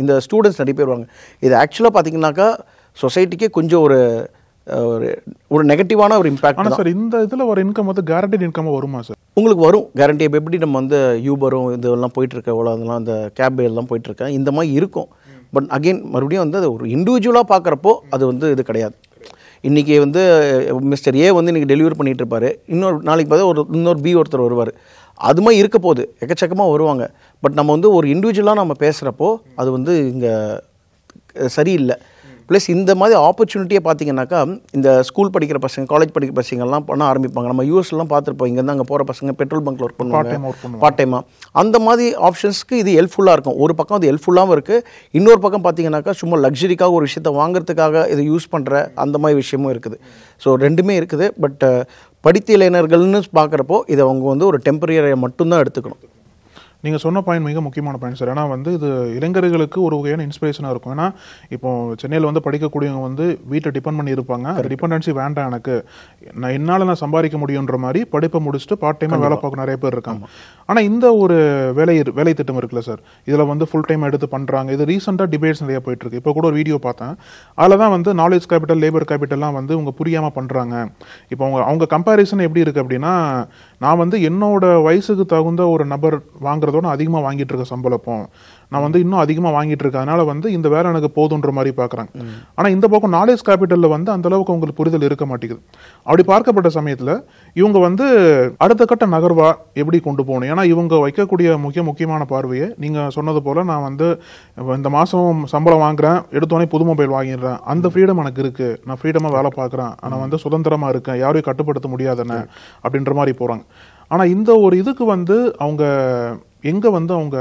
இந்த ஸ்டூடெண்ட்ஸ் நிறைய பேர் வருவாங்க. இது ஆக்சுவலாக பார்த்தீங்கன்னாக்கா சொசைட்டிக்கே கொஞ்சம் ஒரு நெகட்டிவான ஒரு இம்பாக்ட். ஆனால் சார் இந்த இதில் ஒரு இன்கம் வந்து கேரண்டட் இன்கம் வருமா சார்? உங்களுக்கு வரும் கேரண்டி. இப்போ எப்படி நம்ம வந்து யூபரும் இதெல்லாம் போயிட்டுருக்க, எவ்வளோ அதெல்லாம் அந்த கேப் எல்லாம் போயிட்டுருக்கேன், இந்த மாதிரி இருக்கும். பட் அகெயின் மறுபடியும் வந்து அது ஒரு இண்டிவிஜுவலாக பார்க்குறப்போ அது வந்து இது கிடையாது. இன்றைக்கி வந்து மிஸ்டர் ஏ வந்து இன்றைக்கி டெலிவரி பண்ணிகிட்டு இருப்பார், நாளைக்கு பார்த்தா இன்னொரு பி ஒருத்தர் வருவார். அது மாதிரி இருக்க போகுது, எக்கச்சக்கமாக வருவாங்க. பட் நம்ம வந்து ஒரு இண்டிவிஜுவலாக நம்ம பேசுகிறப்போ அது வந்து இங்கே சரியில்லை. ப்ளஸ் இந்த மாதிரி ஆப்பர்ச்சுனிட்டியை பார்த்தீங்கன்னாக்கா இந்த ஸ்கூல் படிக்கிற பசங்க, காலேஜ் படிக்கிற பசங்கள்லாம் பண்ண ஆரம்பிப்பாங்க. நம்ம யூஎஸ்லாம் பார்த்துருப்போம், இங்கேருந்து அங்கே போகிற பசங்க பெட்ரோல் பங்க்கில் ஒர்க் பண்ணுவாங்க பார்ட் டைமாக. அந்த மாதிரி ஆப்ஷன்ஸ்க்கு இது ஹெல்ப்ஃபுல்லாக இருக்கும். ஒரு பக்கம் அது ஹெல்ப்ஃபுல்லாகவும் இருக்குது, இன்னொரு பக்கம் பார்த்தீங்கன்னாக்கா சும்மா லக்ஸரிக்காக ஒரு விஷயத்தை வாங்குறதுக்காக இதை யூஸ் பண்ணுற அந்த மாதிரி விஷயமும் இருக்குது. ஸோ ரெண்டுமே இருக்குது. பட் படித்த இளைஞர்கள்னு பார்க்குறப்போ இதை அவங்க வந்து ஒரு டெம்பரரியை மட்டும்தான் எடுத்துக்கணும். நீங்கள் சொன்ன பாயிண்ட் மிக முக்கியமான பாயிண்ட் சார். ஏன்னா வந்து இது இளைஞர்களுக்கு ஒரு வகையான இன்ஸ்பிரேஷனாக இருக்கும். ஏன்னா இப்போ சென்னையில் வந்து படிக்கக்கூடியவங்க வந்து வீட்டை டிபெண்ட் பண்ணி இருப்பாங்க. அது டிபெண்டன்சி வேண்டாம், எனக்கு என்னால் சம்பாதிக்க முடியுன்ற மாதிரி படிப்பை முடிச்சுட்டு பார்ட் டைமாக வேலை பார்க்க நிறைய பேர் இருக்காங்க. ஆனால் இந்த ஒரு வேலை திட்டம் இருக்குல்ல சார், இதில் வந்து ஃபுல் டைம் எடுத்து பண்ணுறாங்க. இது ரீசெண்டாக டிபேட்ஸ் நிறைய போயிட்டு இருக்கு. இப்போ கூட ஒரு வீடியோ பார்த்தேன், அதில் தான் வந்து நாலேஜ் கேபிட்டல், லேபர் கேபிட்டல்லாம் வந்து அவங்க புரியாமல் பண்ணுறாங்க. இப்போ அவங்க கம்பேரிசன் எப்படி இருக்குது அப்படின்னா, நான் வந்து என்னோட வயசுக்கு தகுந்த ஒரு நபர் வாங்குறதோட அதிகமாக வாங்கிட்டு இருக்க சம்பளப்போ நான் வந்து இன்னும் அதிகமாக வாங்கிட்டு இருக்கேன், அதனால வந்து இந்த வேலை எனக்கு போதுன்ற மாதிரி பார்க்குறாங்க. ஆனால் இந்த பக்கம் நாலேஜ் கேபிட்டலில் வந்து அந்த அளவுக்கு உங்களுக்கு புரிதல் இருக்க மாட்டேங்குது. அப்படி பார்க்கப்பட்ட சமயத்தில் இவங்க வந்து அடுத்த கட்ட நகர்வா எப்படி கொண்டு போகணும்? ஏன்னா இவங்க வைக்கக்கூடிய முக்கியமான பார்வையை நீங்கள் சொன்னது போல், நான் வந்து இந்த மாதம் சம்பளம் வாங்குறேன், எடுத்தோடனே புது மொபைல் வாங்கிடுறேன், அந்த ஃப்ரீடம் எனக்கு இருக்குது, நான் ஃப்ரீடமாக வேலை பார்க்குறேன், ஆனால் வந்து சுதந்திரமாக இருக்கேன், யாரையும் கட்டுப்படுத்த முடியாதுன்னு அப்படின்ற மாதிரி போகிறாங்க. ஆனால் இந்த ஒரு இதுக்கு வந்து அவங்க எங்கே வந்து அவங்க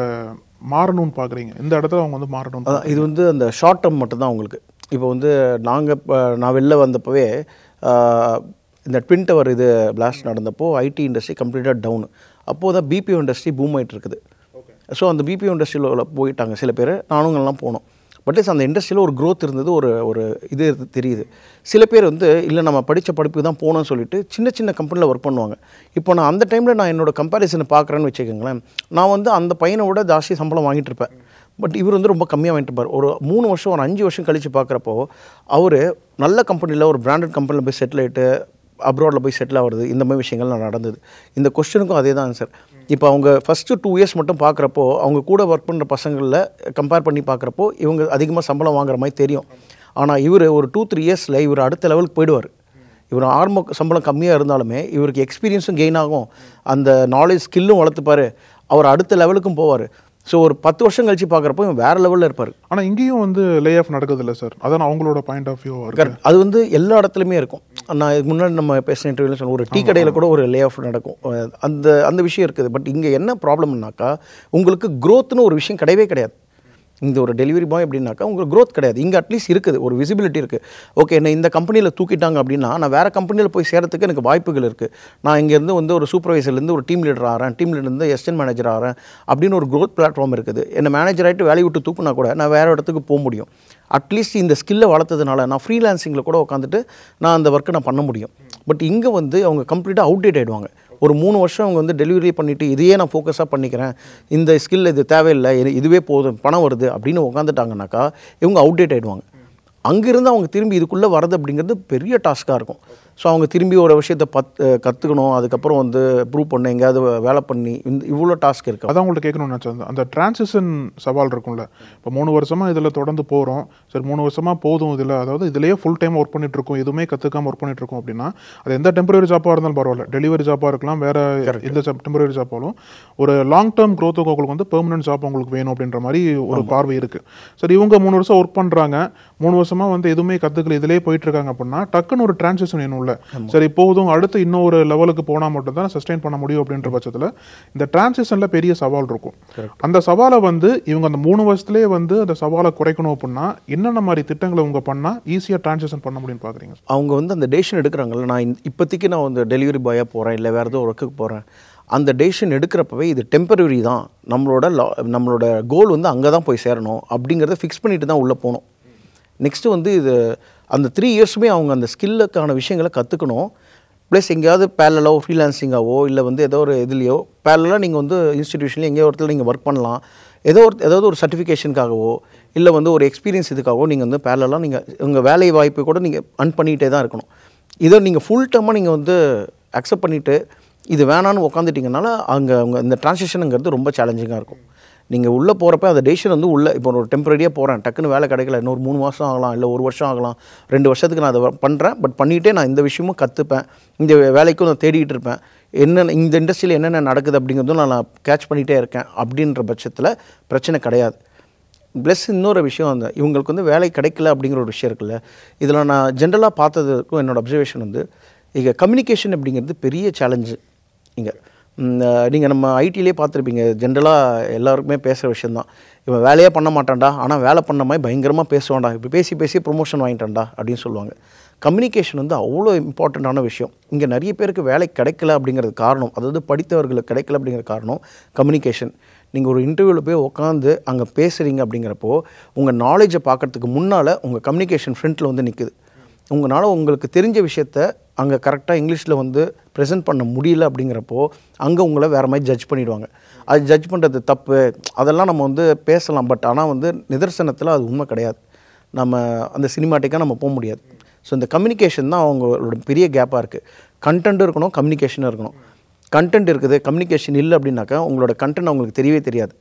மாறணும்னு பார்க்குறீங்க? இந்த இடத்துல அவங்க வந்து மாறணும். இது வந்து அந்த ஷார்ட் டேர்ம் மட்டும்தான் அவங்களுக்கு. இப்போ வந்து நான் வெளில வந்தப்போவே இந்த ட்வின் டவர் இது பிளாஸ்ட் நடந்தப்போ ஐடி இண்டஸ்ட்ரி கம்ப்ளீட்டாக டவுன். அப்போது தான் பிபிஓ இண்டஸ்ட்ரி பூம் ஆகிட்டு இருக்குது. ஸோ அந்த பிபிஓ இண்டஸ்ட்ரியில் போயிட்டாங்க சில பேர், நானுங்கள்லாம் போனோம். பட் அந்த இண்டஸ்ட்ரியில் ஒரு க்ரோத் இருந்தது, ஒரு இது தெரியுது. சில பேர் வந்து இல்லை நம்ம படித்த படிப்புக்கு தான் போகணும்னு சொல்லிட்டு சின்ன கம்பெனியில் ஒர்க் பண்ணுவாங்க. இப்போ நான் அந்த டைமில் நான் என்னோடய கம்பேரிசனை பார்க்குறேன்னு வச்சுக்கோங்களேன், நான் வந்து அந்த பையனை விட ஜாஸ்தி சம்பளம் வாங்கிட்டு இருப்பேன். பட் இவர் வந்து ரொம்ப கம்மியாக வாங்கிட்டு இருப்பார். ஒரு 3 வருஷம், ஒரு 5 வருஷம் கழித்து பார்க்குறப்போ அவர் நல்ல கம்பெனியில், ஒரு பிராண்டட் கம்பெனியில் போய் செட்டில் ஆகிட்டு அப்ராடில் போய் செட்டில் ஆகிறது, இந்த மாதிரி விஷயங்கள்லாம் நடந்தது. இந்த கொஸ்டினுக்கும் அதே தான் ஆன்சர். இப்போ அவங்க ஃபஸ்ட்டு 2 இயர்ஸ் மட்டும் பார்க்குறப்போ அவங்க கூட ஒர்க் பண்ணுற பசங்களில் கம்பேர் பண்ணி பார்க்குறப்போ இவங்க அதிகமாக சம்பளம் வாங்குற மாதிரி தெரியும். ஆனால் இவர் ஒரு 2-3 இயர்ஸில் இவர் அடுத்த லெவலுக்கு போயிடுவார். இவர் ஆரம்ப சம்பளம் கம்மியாக இருந்தாலுமே இவருக்கு எக்ஸ்பீரியன்ஸும் கெயின் ஆகும், அந்த நாலேஜ் ஸ்கில்லும் வளர்த்துப்பார், அவர் அடுத்த லெவலுக்கும் போவார். ஸோ ஒரு 10 வருஷம் கழிச்சு பார்க்குறப்போ இவன் வேறு லெவலில் இருப்பார். ஆனால் இங்கேயும் வந்து லே ஆஃப் நடக்குது இல்லை சார்? அதான் அவங்களோட பாயிண்ட் ஆஃப் வியூ. அது வந்து எல்லா இடத்துலையுமே இருக்கும். நான் இதுக்கு முன்னாடி நம்ம பேசின இன்டர்வியூவில் சொன்ன ஒரு டீ கடையில் கூட ஒரு லே ஆஃப் நடக்கும். அந்த விஷயம் இருக்குது. பட் இங்கே என்ன ப்ராப்ளம்னாக்கா உங்களுக்கு க்ரோத்னு ஒரு விஷயம் கிடையவே கிடையாது. இந்த ஒரு டெலிவரி பாய் அப்படின்னாக்கா உங்களுக்கு க்ரோத் கிடையாது. இங்கே அட்லீஸ்ட் இருக்குது, ஒரு விசிபிலிட்டி இருக்குது. ஓகே, என்ன இந்த கம்பெனியில் தூக்கிட்டாங்க அப்படின்னா நான் வேறு கம்பெனியில் போய் சேரத்துக்கு எனக்கு வாய்ப்புகள் இருக்குது. நான் இங்கேருந்து வந்து ஒரு சூப்பர்வைசர்லேருந்து ஒரு டீம் லீடர் ஆகிறேன், டீம் லீடர்லேருந்து அசிஸ்டன்ட் மேனேஜர் ஆகிறேன் அப்படின்னு ஒரு க்ரோத் பிளாட்ஃபார்ம் இருக்குது. என்ன மேனேஜர் ஆகிட்டு வேலையை விட்டு தூக்குனா கூட நான் வேறு இடத்துக்கு போக முடியும். அட்லீஸ்ட் இந்த ஸ்கில்லை வளர்த்ததுனால நான் ஃப்ரீலான்சிங்கில் கூட உட்காந்துட்டு நான் அந்த ஒர்க்கை நான் பண்ண முடியும். பட் இங்கே வந்து அவங்க கம்ப்ளீட்டாக அவுடேட் ஆகிடுவாங்க. ஒரு 3 வருஷம் அவங்க வந்து டெலிவரி பண்ணிவிட்டு இதையே நான் ஃபோக்கஸாக பண்ணிக்கிறேன், இந்த ஸ்கில் இது தேவையில்லை, இதுவே போதும், பணம் வருது அப்படின்னு உட்காந்துட்டாங்கனாக்கா இவங்க அவுடேட் ஆகிடுவாங்க. அங்கேருந்து அவங்க திரும்பி இதுக்குள்ளே வரது அப்படிங்கிறது பெரிய டாஸ்க்காக இருக்கும். ஸோ அவங்க திரும்பி ஒரு விஷயத்தை கற்றுக்கணும், அதுக்கப்புறம் வந்து ப்ரூவ் பண்ண எங்கேயாவது வேலை பண்ணி இவ்வளோ டாஸ்க் இருக்குது. அதான் உங்கள்கிட்ட கேட்கணும்னு நினச்சேன். அந்த டிரான்சிஷன் சவால் இருக்கும்ல. இப்போ 3 வருஷமாக இதில் தொடர்ந்து போகிறோம், சரி 3 வருஷமாக போதும் இதில், அதாவது இதிலேயே ஃபுல் டைம் ஒர்க் பண்ணிட்டுருக்கோம், எதுவுமே கற்றுக்காமல் ஒர்க் பண்ணிட்டுருக்கோம் அப்படின்னா அது எந்த டெம்பரரி ஜாப்பாக இருந்தாலும் பரவாயில்ல, டெலிவரி ஜாப்பாக இருக்கலாம், வேறு எந்த டெம்பரரி ஜாப்பாலும் ஒரு லாங் டேர்ம் க்ரோத்துக்கு உங்களுக்கு வந்து பெர்மனன்ட் ஜாப் உங்களுக்கு வேணும் அப்படின்ற மாதிரி ஒரு பார்வை இருக்குது. சரி, இவங்க 3 வருஷம் ஒர்க் பண்ணுறாங்க, 3 வருஷமாக வந்து எதுவுமே கற்றுக்கல, இதிலே போயிட்டுருக்காங்க அப்படின்னா டக்குன்னு ஒரு டிரான்சிஷன் வேணும்ல. சரி, போதும் அடுத்து இன்னொரு லெவலுக்கு போனால் மட்டும் தான் சஸ்டெயின் பண்ண முடியும் அப்படின்ற பட்சத்தில் இந்த டிரான்சிஷனில் பெரிய சவால் இருக்கும். அந்த சவாலை வந்து இவங்க அந்த 3 வருஷத்துலேயே வந்து அந்த சவாலை குறைக்கணும் அப்படின்னா என்னென்ன மாதிரி திட்டங்களை இவங்க பண்ணால் ஈஸியாக டிரான்சிஷன் பண்ண முடியும்னு பார்க்குறீங்க? அவங்க வந்து அந்த டெசிஷன் எடுக்கிறாங்கல்ல, நான் இப்போதைக்கு நான் வந்து டெலிவரி பாயாக போகிறேன், இல்லை வேறு ஏதோ ஒர்க்குக்கு போகிறேன், அந்த டெசிஷன் எடுக்கிறப்பவே இது டெம்பரரி தான், நம்மளோட கோல் வந்து அங்கே தான் போய் சேரணும் அப்படிங்கிறத ஃபிக்ஸ் பண்ணிட்டு தான் உள்ளே போகணும். நெக்ஸ்ட்டு வந்து இது அந்த 3 இயர்ஸுமே அவங்க அந்த ஸ்கில்லுக்கான விஷயங்களை கற்றுக்கணும். ப்ளஸ் எங்கேயாவது பேரலாக ஃப்ரீலான்சிங்காவோ இல்லை வந்து ஏதோ ஒரு இதுலையோ பேரலாக நீங்கள் வந்து இன்ஸ்டிடியூஷனில் எங்கேயோ ஒருத்தர் நீங்கள் ஒர்க் பண்ணலாம். ஏதாவது ஒரு சர்டிஃபிகேஷனுக்காகவோ இல்லை வந்து ஒரு எக்ஸ்பீரியன்ஸ் இதுக்காகவோ நீங்கள் வந்து பேரலாக நீங்கள் உங்கள் வேலை வாய்ப்பு கூட நீங்கள் அன் பண்ணிகிட்டே தான் இருக்கணும். இதை நீங்கள் ஃபுல் டேர்மாக நீங்கள் வந்து அக்செப்ட் பண்ணிவிட்டு இது வேணான்னு உட்காந்துட்டிங்கனால அங்கே அவங்க இந்த டிரான்சிஷனுங்கிறது ரொம்ப சேலஞ்சிங்காக இருக்கும். நீங்கள் உள்ளே போகிறப்ப அந்த டெசிஷன் வந்து உள்ளே இப்போ ஒரு டெம்பரரியாக போகிறேன், டக்குன்னு வேலை கிடைக்கல, இன்னொரு 3 மாதம் ஆகலாம், இல்லை 1 வருஷம் ஆகலாம், 2 வருஷத்துக்கு நான் அதை பண்ணுறேன், பட் பண்ணிகிட்டே நான் இந்த விஷயமும் கற்றுப்பேன், இந்த வேலைக்கும் நான் தேடிட்டு இருப்பேன், என்னென்ன இந்த இண்டஸ்ட்ரியில் என்னென்ன நடக்குது அப்படிங்கிறதும் நான் கேட்ச் பண்ணிகிட்டே இருக்கேன் அப்படின்ற பட்சத்தில் பிரச்சனை கிடையாது. ப்ளஸ் இன்னொரு விஷயம், அந்த இவங்களுக்கு வந்து வேலை கிடைக்கல அப்படிங்கிற ஒரு விஷயம் இருக்குல்ல, இதில் நான் ஜென்ரலாக பார்த்ததுக்கும் என்னோடய அப்சர்வேஷன் வந்து இங்கே கம்யூனிகேஷன் அப்படிங்கிறது பெரிய சேலஞ்சு. இங்கே நீங்கள் நம்ம ஐடியிலே பார்த்துருப்பீங்க, ஜென்ரலாக எல்லாருக்குமே பேசுகிற விஷயந்தான், இவன் வேலையே பண்ண மாட்டான்டா, ஆனால் வேலை பண்ண மாதிரி பயங்கரமாக பேசுவான்டா, இப்போ பேசி ப்ரொமோஷன் வாங்கிட்டான்டா அப்படின்னு சொல்லுவாங்க. கம்யூனிகேஷன் வந்து அவ்வளோ இம்பார்ட்டண்ட்டான விஷயம். இங்கே நிறைய பேருக்கு வேலை கிடைக்கல அப்படிங்கிறது காரணம், அதாவது படித்தவர்களுக்கு கிடைக்கல அப்படிங்கிற காரணம் கம்யூனிகேஷன். நீங்கள் ஒரு இன்டர்வியூவில் போய் உட்காந்து அங்கே பேசுகிறீங்க அப்படிங்கிறப்போ உங்கள் நாலேஜை பார்க்குறதுக்கு முன்னால் உங்கள் கம்யூனிகேஷன் ஃப்ரண்ட்டில் வந்து நிற்குது. உங்களால் உங்களுக்கு தெரிஞ்ச விஷயத்த அங்கே கரெக்டாக இங்கிலீஷில் வந்து ப்ரெசென்ட் பண்ண முடியல அப்படிங்கிறப்போ அங்கே உங்களை வேறு மாதிரி ஜட்ஜ் பண்ணிவிடுவாங்க. அது ஜட்ஜ் பண்ணுறது தப்பு, அதெல்லாம் நம்ம வந்து பேசலாம், பட் ஆனால் வந்து நிதர்சனத்தில் அது உண்மை கிடையாது. நம்ம அந்த சினிமாட்டிக்காக நம்ம போக முடியாது. ஸோ இந்த கம்யூனிகேஷன் தான் அவங்களோட பெரிய கேப்பாக இருக்குது. கண்டென்ட்டும் இருக்கணும், கம்யூனிகேஷனும் இருக்கணும். கண்டென்ட் இருக்குது, கம்யூனிகேஷன் இல்லை அப்படின்னாக்கா உங்களோட கண்டென்ட் அவங்களுக்கு தெரியவே தெரியாது.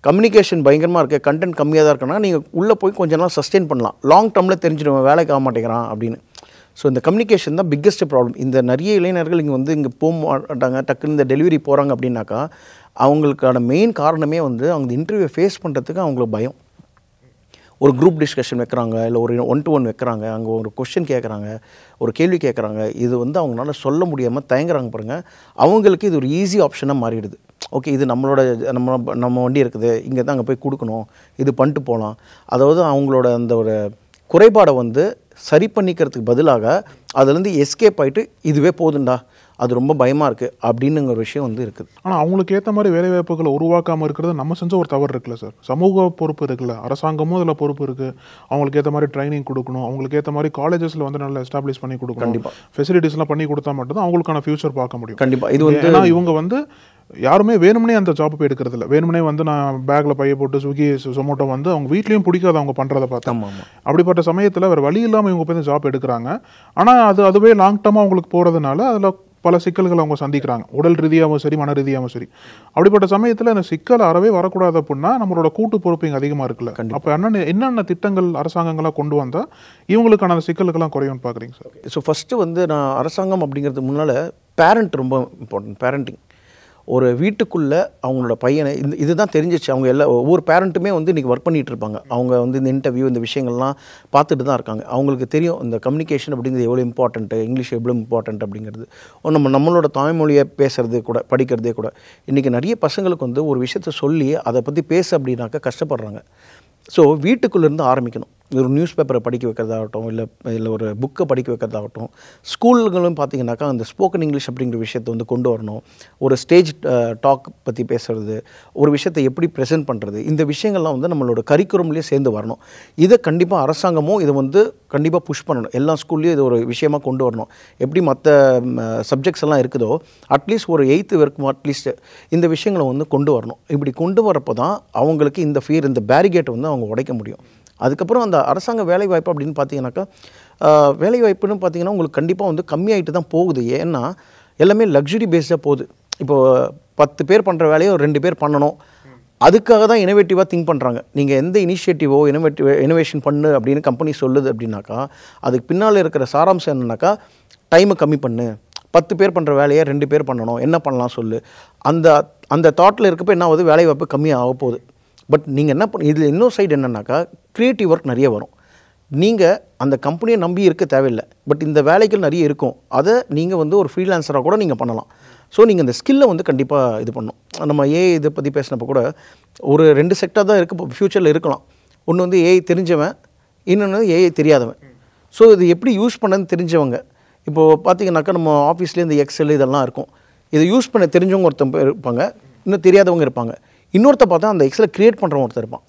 கம்யூனிகேஷன் பயங்கரமாக இருக்குது, கண்டென்ட் கம்மியாக தான் இருக்குன்னா நீங்கள் உள்ளே போய் கொஞ்ச நாள் சஸ்டெயின் பண்ணலாம், லாங் டேர்மில் தெரிஞ்சிடுவேன் வேலைக்கு ஆக மாட்டேங்கிறான் அப்படின்னு. ஸோ இந்த கம்யூனிகேஷன் தான் பிக்கஸ்ட் ப்ராப்ளம். இந்த நிறைய இளைஞர்கள் இங்கே வந்து இங்கே போக மாட்டாங்க, டக்குன்னு இந்த டெலிவரி போகிறாங்க அப்படின்னாக்கா அவங்களுக்கான மெயின் காரணமே வந்து அவங்க இன்டர்வியூ ஃபேஸ் பண்ணுறதுக்கு அவங்களுக்கு பயம். ஒரு குரூப் டிஸ்கஷன் வைக்கிறாங்க, இல்லை ஒரு 1-to-1 வைக்கிறாங்க, அங்கே ஒரு கொஸ்டின் கேட்குறாங்க, ஒரு கேள்வி கேட்குறாங்க, இது வந்து அவங்களால சொல்ல முடியாமல் தயங்குறாங்க பாருங்கள். அவங்களுக்கு இது ஒரு ஈஸி ஆப்ஷனாக மாறிடுது. ஓகே, இது நம்ம வண்டி இருக்குது, இங்கே தான் அங்கே போய் கொடுக்கணும், இது பண்ணிட்டு போகலாம். அதாவது அவங்களோட அந்த ஒரு குறைபாடை வந்து சரி பண்ணிக்கிறதுக்கு பதிலாக அதுலேருந்து எஸ்கேப் ஆகிட்டு இதுவே போதுண்டா, அது ரொம்ப பயமாக இருக்குது அப்படின்னுங்கிற ஒரு விஷயம் வந்து இருக்குது. ஆனால் அவங்களுக்கு ஏற்ற மாதிரி வேலைவாய்ப்புகளை உருவாக்காமல் இருக்கிறது நம்ம செஞ்ச ஒரு தவறு இருக்குல்ல சார். சமூக பொறுப்பு இருக்குல்ல, அரசாங்கமும் அதில் பொறுப்பு இருக்குது. அவங்களுக்கு ஏற்ற மாதிரி ட்ரைனிங் கொடுக்கணும், அவங்களுக்கு ஏற்ற மாதிரி காலேஜஸில் வந்து நல்லா எஸ்டாப்ளிஷ் பண்ணி கொடுக்கணும், கண்டிப்பாக ஃபெசிலிட்டிஸ்லாம் பண்ணி கொடுத்தா மட்டும்தான் அவங்களுக்கான ஃபியூச்சர் பார்க்க முடியும். கண்டிப்பாக இது வந்து ஏன்னா இவங்க வந்து யாருமே வேணும்னே அந்த ஜாப் போய் எடுக்கிறது இல்லை. வேணும்னே வந்து நான் பேக்கில் பைய போட்டு ஸ்விக்கி சொமோட்டோ வந்து அவங்க வீட்லேயும் பிடிக்காது அவங்க பண்ணுறதை பார்த்தா. அப்படிப்பட்ட சமயத்தில் வேறு வழி இல்லாமல் இவங்க போய் ஜாப் எடுக்கிறாங்க. ஆனால் அதுவே லாங் டேர்மாக அவங்களுக்கு போகிறதுனால அதில் பல சிக்கல்களை அவங்க சந்திக்கிறாங்க, உடல் ரீதியாகவும் சரி மன ரீதியாகவும் சரி. அப்படிப்பட்ட சமயத்தில் அந்த சிக்கல் அறவே வரக்கூடாது அப்படின்னா நம்மளோட கூட்டு பொறுப்பு இங்கே அதிகமாக இருக்குல்ல. அப்போ என்னென்ன திட்டங்கள் அரசாங்கங்களாக கொண்டு வந்தால் இவங்களுக்கான அந்த சிக்கலுக்கெல்லாம் குறையும்னு பார்க்குறீங்க சார்? ஸோ ஃபஸ்ட்டு வந்து நான் அரசாங்கம் அப்படிங்கிறது முன்னால் பேரண்ட் ரொம்ப இம்பார்ட்டன்ட். பேரண்டிங் ஒரு வீட்டுக்குள்ளே அவங்களோட பையனை இதுதான் தெரிஞ்சிச்சு. அவங்க ஒவ்வொரு பேரண்ட்டுமே வந்து இன்றைக்கி ஒர்க் பண்ணிகிட்டு இருப்பாங்க. அவங்க வந்து இந்த இன்டர்வியூ இந்த விஷயங்கள்லாம் பார்த்துட்டு தான் இருக்காங்க. அவங்களுக்கு தெரியும் இந்த கம்யூனிகேஷன் அப்படிங்கிறது எவ்வளோ இம்பார்ட்டண்ட்டு, இங்கிலீஷ் எவ்வளோ இம்பார்ட்டண்ட் அப்படிங்கிறது. நம்மளோட தாய்மொழியை பேசுகிறது கூட படிக்கிறதே கூட. இன்றைக்கி நிறைய பசங்களுக்கு வந்து ஒரு விஷயத்த சொல்லி அதை பற்றி பேச அப்படின்னாக்கா கஷ்டப்படுறாங்க. ஸோ வீட்டுக்குள்ளேருந்து ஆரம்பிக்கணும். ஒரு நியூஸ் பேப்பரை படிக்க வைக்கிறதாகட்டும், இல்லை ஒரு புக்கை படிக்க வைக்கிறதாகட்டும். ஸ்கூல்களும் பார்த்திங்கனாக்கா அந்த ஸ்போக்கன் இங்கிலீஷ் அப்படிங்கிற விஷயத்தை வந்து கொண்டு வரணும். ஒரு ஸ்டேஜ் டாக் பற்றி பேசுகிறது, ஒரு விஷயத்தை எப்படி ப்ரெசென்ட் பண்ணுறது, இந்த விஷயங்கள்லாம் வந்து நம்மளோட கரிக்குலம்லேயே சேர்ந்து வரணும். இதை கண்டிப்பாக அரசாங்கமும் இதை வந்து கண்டிப்பாக புஷ் பண்ணணும். எல்லா ஸ்கூல்லையும் இது ஒரு விஷயமாக கொண்டு வரணும். எப்படி மற்ற சப்ஜெக்ட்ஸ் எல்லாம் இருக்குதோ அட்லீஸ்ட் ஒரு 8th வரைக்கும் அட்லீஸ்ட் இந்த விஷயங்களை வந்து கொண்டு வரணும். இப்படி கொண்டு வரப்போ தான் அவங்களுக்கு இந்த ஃபியர், இந்த பேரிகேட்டை வந்து அவங்க உடைக்க முடியும். அதுக்கப்புறம் அந்த அரசாங்க வேலைவாய்ப்பு அப்படின்னு பார்த்தீங்கன்னாக்கா வேலைவாய்ப்புன்னு பார்த்தீங்கன்னா உங்களுக்கு கண்டிப்பாக வந்து கம்மியாகிட்டு தான் போகுது. ஏன்னா எல்லாமே லக்ஸுரி பேஸ்டாக போகுது. இப்போது 10 பேர் பண்ணுற வேலையை ஒரு 2 பேர் பண்ணணும். அதுக்காக தான் இனோவேட்டிவாக திங்க் பண்ணுறாங்க. நீங்கள் எந்த இனிஷியேட்டிவோ இனோவேஷன் பண்ணு அப்படின்னு கம்பெனி சொல்லுது அப்படின்னாக்கா அதுக்கு பின்னால் இருக்கிற சாராம்சம் என்னன்னாக்கா டைமை கம்மி பண்ணு, 10 பேர் பண்ணுற வேலையை 2 பேர் பண்ணணும், என்ன பண்ணலாம் சொல்லு. அந்த தாட்டில் இருக்கப்போ என்ன ஆகுது, வேலைவாய்ப்பு கம்மியாக போகுது. பட் நீங்கள் என்ன இதில் இன்னொரு சைடு என்னன்னாக்கா க்ரியேட்டிவ் ஒர்க் நிறைய வரும். நீங்கள் அந்த கம்பெனியை நம்பி இருக்க தேவையில்லை. பட் இந்த வேலைகள் நிறைய இருக்கும். அதை நீங்கள் வந்து ஒரு ஃப்ரீலான்சராக கூட நீங்கள் பண்ணலாம். ஸோ நீங்கள் இந்த ஸ்கில்லை வந்து கண்டிப்பாக இது பண்ணணும். நம்ம ஏஐ இதை பற்றி பேசினப்போ கூட ஒரு 2 செக்டார் தான் இருக்குது ஃப்யூச்சரில் இருக்கலாம். ஒன்று வந்து ஏஐ தெரிஞ்சவன், இன்னொன்று ஏஐ தெரியாதவன். ஸோ இது எப்படி யூஸ் பண்ணன்னு தெரிஞ்சவங்க. இப்போது பார்த்தீங்கன்னாக்கா நம்ம ஆஃபீஸ்லேயே இந்த எக்ஸல் இதெல்லாம் இருக்கும். இதை யூஸ் பண்ண தெரிஞ்சவங்க ஒருத்தர் இருப்பாங்க, இன்னும் தெரியாதவங்க இருப்பாங்க. இன்னொருத்த பார்த்தா அந்த எக்ஸலை க்ரியேட் பண்ணுறவங்க ஒருத்தர் இருப்பான்.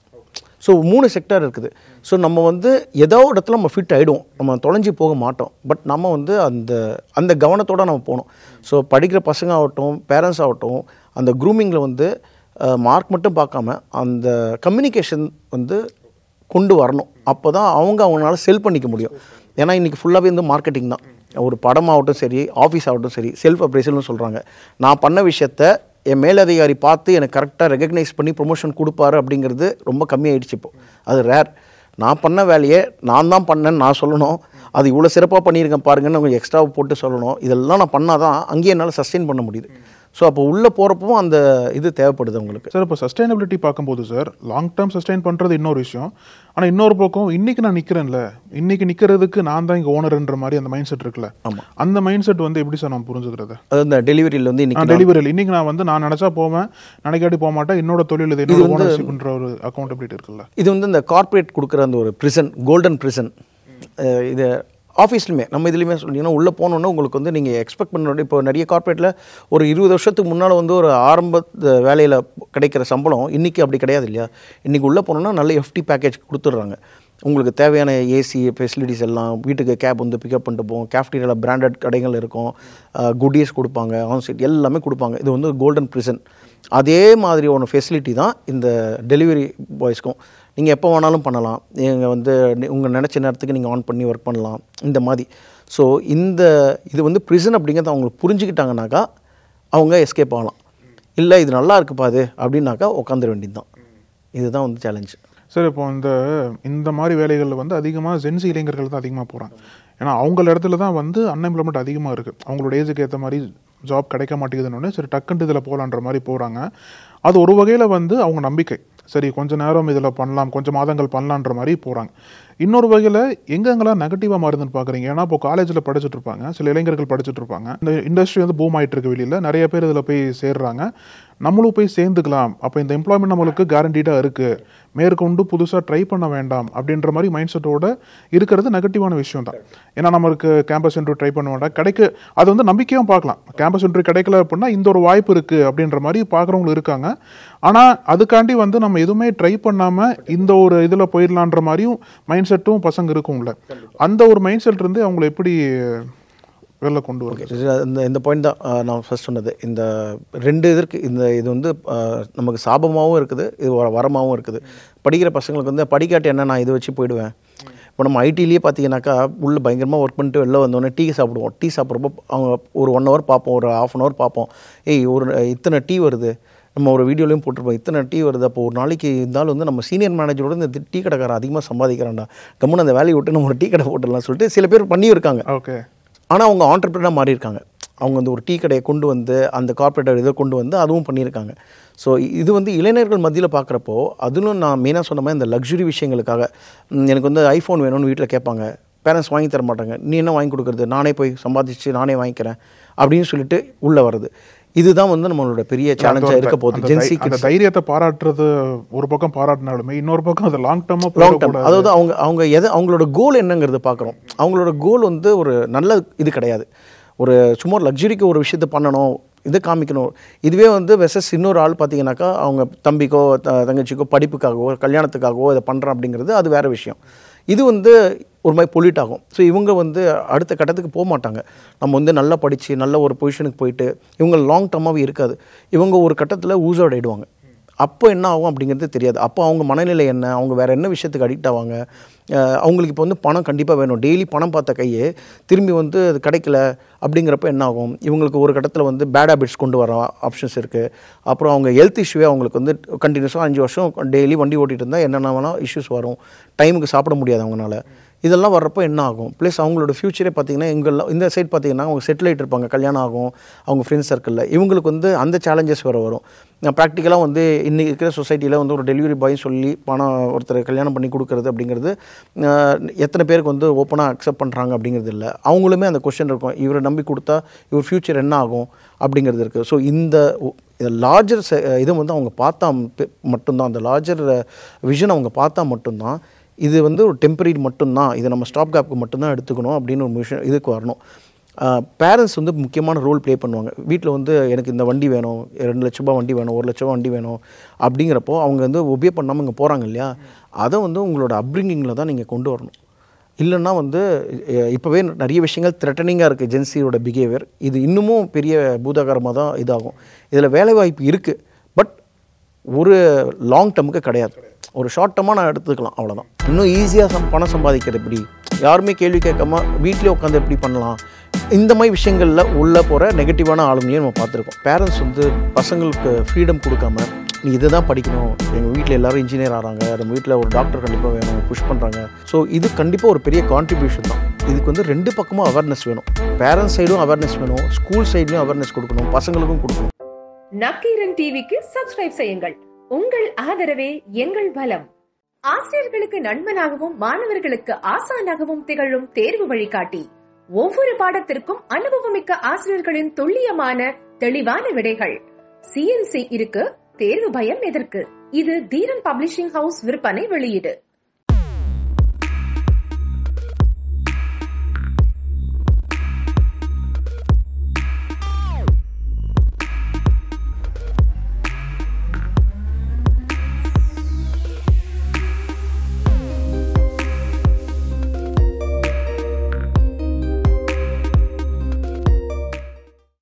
ஸோ 3 செக்டார் இருக்குது. ஸோ நம்ம வந்து ஏதோ இடத்துல நம்ம ஃபிட் ஆகிடுவோம், நம்ம தொலைஞ்சி போக மாட்டோம். பட் நம்ம வந்து அந்த கவனத்தோடு நம்ம போகணும். ஸோ படிக்கிற பசங்க ஆகட்டும், பேரண்ட்ஸ் ஆகட்டும், அந்த க்ரூமிங்கில் வந்து மார்க் மட்டும் பார்க்காம அந்த கம்யூனிகேஷன் வந்து கொண்டு வரணும். அப்போ தான் அவங்களால செல் பண்ணிக்க முடியும். ஏன்னா இன்றைக்கி ஃபுல்லாகவே வந்து மார்க்கெட்டிங் தான். ஒரு படமாகட்டும் சரி, ஆஃபீஸ் ஆகட்டும் சரி, செல்ஃப் அப்ரைசல்னு சொல்கிறாங்க. நான் பண்ண விஷயத்த என் மேலதிகாரி பார்த்து எனக்கு கரெக்டாக ரெகக்னைஸ் பண்ணி ப்ரொமோஷன் கொடுப்பாரு அப்படிங்கிறது ரொம்ப கம்மியாயிடுச்சு. இப்போ அது ரேர். நான் பண்ண வேலையை நான் தான் பண்ணேன்னு நான் சொல்லணும். அது இவ்வளோ சிறப்பாக பண்ணியிருக்கேன் பாருங்கன்னு அவங்க எக்ஸ்ட்ராவை போட்டு சொல்லணும். இதெல்லாம் நான் பண்ணால் தான் அங்கேயே என்னால் சஸ்டெயின் பண்ண முடியுது. ஸோ அப்போ உள்ளே போகிறப்பவும் அந்த இது தேவைப்படுது உங்களுக்கு. சார் இப்போ சஸ்டைனபிலிட்டி பார்க்கும்போது சார் லாங் டேர்ம் சஸ்டைன் பண்ணுறது இன்னொரு விஷயம். ஆனால் இன்னொரு பக்கம் இன்றைக்கி நான் நிற்கிறேன்ல, இன்றைக்கி நிற்கிறதுக்கு நான் தான் இங்கே ஓனர்ன்ற மாதிரி அந்த மைண்ட் செட் இருக்குல்ல. ஆமாம், அந்த மைண்ட் செட் வந்து எப்படி சார் நான் புரிஞ்சுக்கிறது? அது அந்த டெலிவரியில் வந்து இன்றைக்கி நான் வந்து நான் நினச்சா போவேன், நினைக்காட்டி போக மாட்டேன். என்னோட தொழில் இது என்னோட ஓனர்ஷிப்ன்ற ஒரு அக்கௌண்டபிலிட்டி இருக்குல்ல. இது வந்து இந்த கார்பரேட் கொடுக்குற அந்த ஒரு பிரிசன், கோல்டன் பிரிசன். இது ஆஃபீஸ்லையுமே நம்ம இதுலையுமே சொன்னீங்கன்னா உள்ளே போனோன்னா உங்களுக்கு வந்து நீங்கள் எக்ஸ்பெக்ட் பண்ண இப்போ நிறைய கார்பரேட்டில் ஒரு 20 வருஷத்துக்கு முன்னால் வந்து ஒரு ஆரம்ப வேலையில் கிடைக்கிற சம்பளம் இன்றைக்கி அப்படி கிடையாது இல்லையா. இன்றைக்கி உள்ளே போனோன்னா நல்ல எஃப்டி பேக்கேஜ் கொடுத்துட்றாங்க. உங்களுக்கு தேவையான ஏசி ஃபெசிலிட்டிஸ் எல்லாம், வீட்டுக்கு கேப் வந்து பிக்கப் பண்ணிட்டு போவோம், கேஃப்டீரியாவில் பிராண்டட் கடைகள் இருக்கும், குட்டீஸ் கொடுப்பாங்க, ஆன்சைட் எல்லாமே கொடுப்பாங்க. இது வந்து கோல்டன் பிரிசன். அதே மாதிரி ஒன்று ஃபெசிலிட்டி தான் இந்த டெலிவரி பாய்ஸ்க்கும். நீங்கள் எப்போ வேணாலும் பண்ணலாம். நீங்கள் வந்து உங்கள் நினச்ச நேரத்துக்கு நீங்கள் ஆன் பண்ணி ஒர்க் பண்ணலாம் இந்த மாதிரி. ஸோ இது வந்து ப்ரிசன் அப்படிங்கிறத அவங்களுக்கு புரிஞ்சுக்கிட்டாங்கனாக்கா அவங்க எஸ்கேப் ஆகலாம். இல்லை இது நல்லா இருக்குப்பா அது அப்படின்னாக்கா உட்காந்துட வேண்டியது தான். இதுதான் வந்து சேலஞ்சு. சார் இப்போ இந்த மாதிரி வேலைகளில் வந்து அதிகமாக ஜென்சி இளைஞர்கள் தான் அதிகமாக போகிறாங்க. ஏன்னா அவங்கள இடத்துல தான் வந்து அன்எம்ப்ளாய்மெண்ட் அதிகமாக இருக்குது. அவங்களோட ஏஜுக்கு ஏற்ற மாதிரி ஜாப் கிடைக்க மாட்டேங்குதுன்னு சரி டக்குன்ட்டு இதில் போகலான்ற மாதிரி போகிறாங்க. அது ஒரு வகையில் வந்து அவங்க நம்பிக்கை, சரி கொஞ்சம் நேரம் இதில் பண்ணலாம், கொஞ்சம் மாதங்கள் பண்ணலான்ற மாதிரி போகிறாங்க. இன்னொரு வகையில் எங்கெங்கெல்லாம் நெகட்டிவாக மாறுதுன்னு பார்க்குறீங்க. ஏன்னா இப்போ காலேஜில் படிச்சுட்டு இருப்பாங்க, சில இளைஞர்கள் படிச்சுட்டு இருப்பாங்க. இந்த இண்டஸ்ட்ரி வந்து பூம் ஆகிட்டு இருக்கு, வெளியில் நிறைய பேர் இதில் போய் சேர்றாங்க. நம்மளும் போய் சேர்ந்துக்கலாம், அப்போ இந்த எம்ப்ளாய்மெண்ட் நம்மளுக்கு கேரண்டீடாக இருக்குது, மேற்கொண்டு புதுசாக ட்ரை பண்ண வேண்டாம் அப்படின்ற மாதிரி மைண்ட் செட்டோடு இருக்கிறது நெகட்டிவான விஷயம் தான். ஏன்னா நம்மளுக்கு கேம்பஸ் இன்டர்வியூ ட்ரை பண்ண வேண்டாம், அது வந்து நம்பிக்கையும் பார்க்கலாம். கேம்பஸ் இன்டர்வியூ கிடைக்கல அப்படின்னா இந்த ஒரு வாய்ப்பு இருக்குது அப்படின்ற மாதிரி பார்க்குறவங்களும் இருக்காங்க. ஆனால் அதுக்காண்டி வந்து நம்ம எதுவுமே ட்ரை பண்ணாமல் இந்த ஒரு இதில் போயிடலான்ற மாதிரியும் மைண்ட் செட்டும் பசங்க இருக்கும்ல. அந்த ஒரு மைண்ட் செட் இருந்து அவங்களை எப்படி வெளில கொண்டு வருது? இந்த பாயிண்ட் தான் நான் ஃபர்ஸ்ட் சொன்னது. இந்த 2 இதற்கு இது வந்து நமக்கு சாபமாகவும் இருக்குது, இது வரமாகவும் இருக்குது. படிக்கிற பசங்களுக்கு வந்து படிக்காட்டி என்ன, நான் இதை வச்சு போயிடுவேன். இப்போ நம்ம ஐடிலேயே பார்த்தீங்கன்னாக்கா உள்ள பயங்கரமாக ஒர்க் பண்ணிட்டு வெளில வந்தோடனே டீ சாப்பிடுவோம். டீ சாப்பிட்றப்போ அவங்க ஒரு 1 hour பார்ப்போம், ஒரு 1/2 hour பார்ப்போம். இத்தனை டீ வருது, நம்ம ஒரு வீடியோலையும் போட்டிருப்போம், இத்தனை டீ வருது. அப்போ ஒரு நாளைக்கு இருந்தாலும் வந்து நம்ம சீனியர் மேனேஜரோட இந்த டீ கடைக்காரன் அதிகமாக சம்பாதிக்கிறான்டா, கம்முன்னு அந்த வேலையை விட்டு நம்ம ஒரு டீ கடை போட்டுடலாம் சொல்லிட்டு சில பேர் பண்ணியும் இருக்காங்க. ஓகே. ஆனால் அவங்க ஆண்டர்பிரினராக மாறி இருக்காங்க. அவங்க வந்து ஒரு டீ கடையை கொண்டு வந்து அந்த கார்பரேட் இதை கொண்டு வந்து அதுவும் பண்ணியிருக்காங்க. ஸோ இது வந்து இளைஞர்கள் மத்தியில் பார்க்குறப்போ அதிலும் நான் மெயினாக சொன்ன மாதிரி இந்த லக்ஸுரி விஷயங்களுக்காக எனக்கு வந்து ஐஃபோன் வேணும்னு வீட்டில் கேட்பாங்க, பேரண்ட்ஸ் வாங்கி தர மாட்டாங்க. நீ என்ன வாங்கி கொடுக்குறது, நானே போய் சம்பாதிச்சு நானே வாங்கிக்கிறேன் அப்படின்னு சொல்லிட்டு உள்ளே வருது. இதுதான் வந்து நம்மளோட பெரிய சேலஞ்சாக இருக்க போகுது. அந்த தைரியத்தை பாராட்டுறது ஒரு பக்கம் பாராட்டினாலுமே இன்னொரு பக்கம் அது லாங் டர்ம், அதாவது அவங்க அவங்களோட கோல் என்னங்கிறது பார்க்குறோம். அவங்களோட கோல் வந்து ஒரு நல்ல இது கிடையாது. ஒரு சும்மா லக்ஸுரிக்கு ஒரு விஷயத்த பண்ணணும், இதை காமிக்கணும். இதுவே வந்து வெசஸ் இன்னொரு ஆள் பார்த்தீங்கன்னாக்கா அவங்க தம்பிக்கோ தங்கச்சிக்கோ படிப்புக்காகவோ கல்யாணத்துக்காகவோ இதை பண்ணுறேன் அப்படிங்கிறது அது வேறு விஷயம். இது வந்து ஒரு மாதிரி பொல்யூட் ஆகும். ஸோ இவங்க வந்து அடுத்த கட்டத்துக்கு போக மாட்டாங்க. நம்ம வந்து நல்லா படித்து நல்ல ஒரு பொசிஷனுக்கு போயிட்டு இவங்க லாங் டர்மாகவே இருக்காது. இவங்க ஒரு கட்டத்தில் ஊஸ் அவுட் ஆகிடுவாங்க. அப்போ என்ன ஆகும் அப்படிங்கிறது தெரியாது. அப்போ அவங்க மனநிலை என்ன, அவங்க வேறு என்ன விஷயத்துக்கு அடிக்ட் ஆவாங்க. அவங்களுக்கு இப்போ வந்து பணம் கண்டிப்பாக வேணும். டெய்லி பணம் பார்த்த கையே திரும்பி வந்து அது கிடைக்கல அப்படிங்கிறப்ப என்ன ஆகும், இவங்களுக்கு ஒரு கட்டத்தில் வந்து பேட் ஹேபிட்ஸ் கொண்டு வர ஆப்ஷன்ஸ் இருக்குது. அப்புறம் அவங்க ஹெல்த் இஷ்யூவே அவங்களுக்கு வந்து கண்டினியூஸாக 5 வருஷம் டெய்லி வண்டி ஓட்டிகிட்டு இருந்தால் என்னென்ன வேணால் இஷ்யூஸ் வரும். டைமுக்கு சாப்பிட முடியாது அவங்களால. இதெல்லாம் வர்றப்போ என்ன ஆகும், ப்ளஸ் அவங்களோட ஃப்யூச்சரே பார்த்திங்கன்னா இந்த சைட் பார்த்திங்கன்னா அவங்க செட்டில் ஆகிட்டு இருப்பாங்க, கல்யாணம் ஆகும், அவங்க ஃப்ரெண்ட்ஸ் சர்க்கிளில். இவங்களுக்கு வந்து அந்த சேலஞ்சஸ் வேறு வரும். ப்ராக்டிக்கலாக வந்து இன்றைக்கி இருக்கிற சொசைட்டியில் வந்து ஒரு டெலிவரி பாய் சொல்லி பணம் ஒருத்தர் கல்யாணம் பண்ணி கொடுக்குறது அப்படிங்கிறது எத்தனை பேருக்கு வந்து ஓப்பனாக அக்செப்ட் பண்ணுறாங்க அப்படிங்கிறது இல்லை. அவங்களுமே அந்த கொஸ்டின் இருக்கும், இவரை நம்பி கொடுத்தா இவர் ஃப்யூச்சர் என்ன ஆகும் அப்படிங்கிறது இருக்குது. ஸோ இந்த லார்ஜர் இதை வந்து அவங்க பார்த்தா மட்டும்தான், அந்த லார்ஜர் விஷன் அவங்க பார்த்தா மட்டும்தான் இது வந்து ஒரு டெம்பரரி மட்டும்தான், இதை நம்ம ஸ்டாப் கேப்புக்கு மட்டும்தான் எடுத்துக்கணும் அப்படின்னு ஒரு விஷயம் இதுக்கு வரணும். பேரண்ட்ஸ் வந்து முக்கியமான ரோல் ப்ளே பண்ணுவாங்க. வீட்டில் வந்து எனக்கு இந்த வண்டி வேணும், 2 லட்ச ரூபா வண்டி வேணும், 1 லட்ச ரூபா வண்டி வேணும் அப்படிங்கிறப்போ அவங்க வந்து ஒபே பண்ணாமல் இங்கே போகிறாங்க இல்லையா, அதை வந்து உங்களோட அப்ரிங்கிங்கில் தான் நீங்கள் கொண்டு வரணும். இல்லைன்னா வந்து இப்போவே நிறைய விஷயங்கள் த்ரெட்டனிங்காக இருக்குது ஜென்சியோட பிஹேவியர். இது இன்னமும் பெரிய பூதாகாரமாக தான் இதாகும். இதில் வேலைவாய்ப்பு இருக்குது, பட் ஒரு லாங் டர்முக்கு கிடையாது. ஒரு ஷார்ட் டர்மாக நான் எடுத்துக்கலாம், அவ்வளோதான். இன்னும் ஈஸியாக பணம் சம்பாதிக்கிறது எப்படி, யாருமே கேள்வி கேட்காம வீட்டிலே உட்காந்து எப்படி பண்ணலாம், இந்த மாதிரி விஷயங்களில் உள்ளே போகிற நெகட்டிவான ஆளுங்களையும் நம்ம பார்த்துருக்கோம். பேரண்ட்ஸ் வந்து பசங்களுக்கு ஃப்ரீடம் கொடுக்காம நீ இதை தான் படிக்கணும், எங்கள் வீட்டில் எல்லோரும் இன்ஜினியர் ஆகிறாங்க, நம்ம வீட்டில் ஒரு டாக்டர் கண்டிப்பாக வேணும், புஷ் பண்ணுறாங்க. ஸோ இது கண்டிப்பாக ஒரு பெரிய கான்ட்ரிபியூஷன் தான். இதுக்கு வந்து 2 பக்கமும் அவேர்னஸ் வேணும். பேரண்ட்ஸ் சைடும் அவேர்னஸ் வேணும், ஸ்கூல் சைட்லையும் அவேர்னஸ் கொடுக்கணும், பசங்களுக்கும் கொடுக்கணும். நக்கீரன் டிவிக்கு சப்ஸ்கிரைப் செய்யுங்கள். உங்கள் ஆதரவே எங்கள் பலம். ஆசிரியர்களுக்கு நண்பனாகவும் மாணவர்களுக்கு ஆசானாகவும் திகழும் தேர்வு வழிகாட்டி. ஒவ்வொரு பாடத்திற்கும் அனுபவமிக்க ஆசிரியர்களின் துல்லியமான தெளிவான விடைகள். CNC இருக்கு, தேர்வு பயம் எதற்கு? இது தீரன் பப்ளிஷிங் ஹவுஸ் விற்பனை வெளியீடு.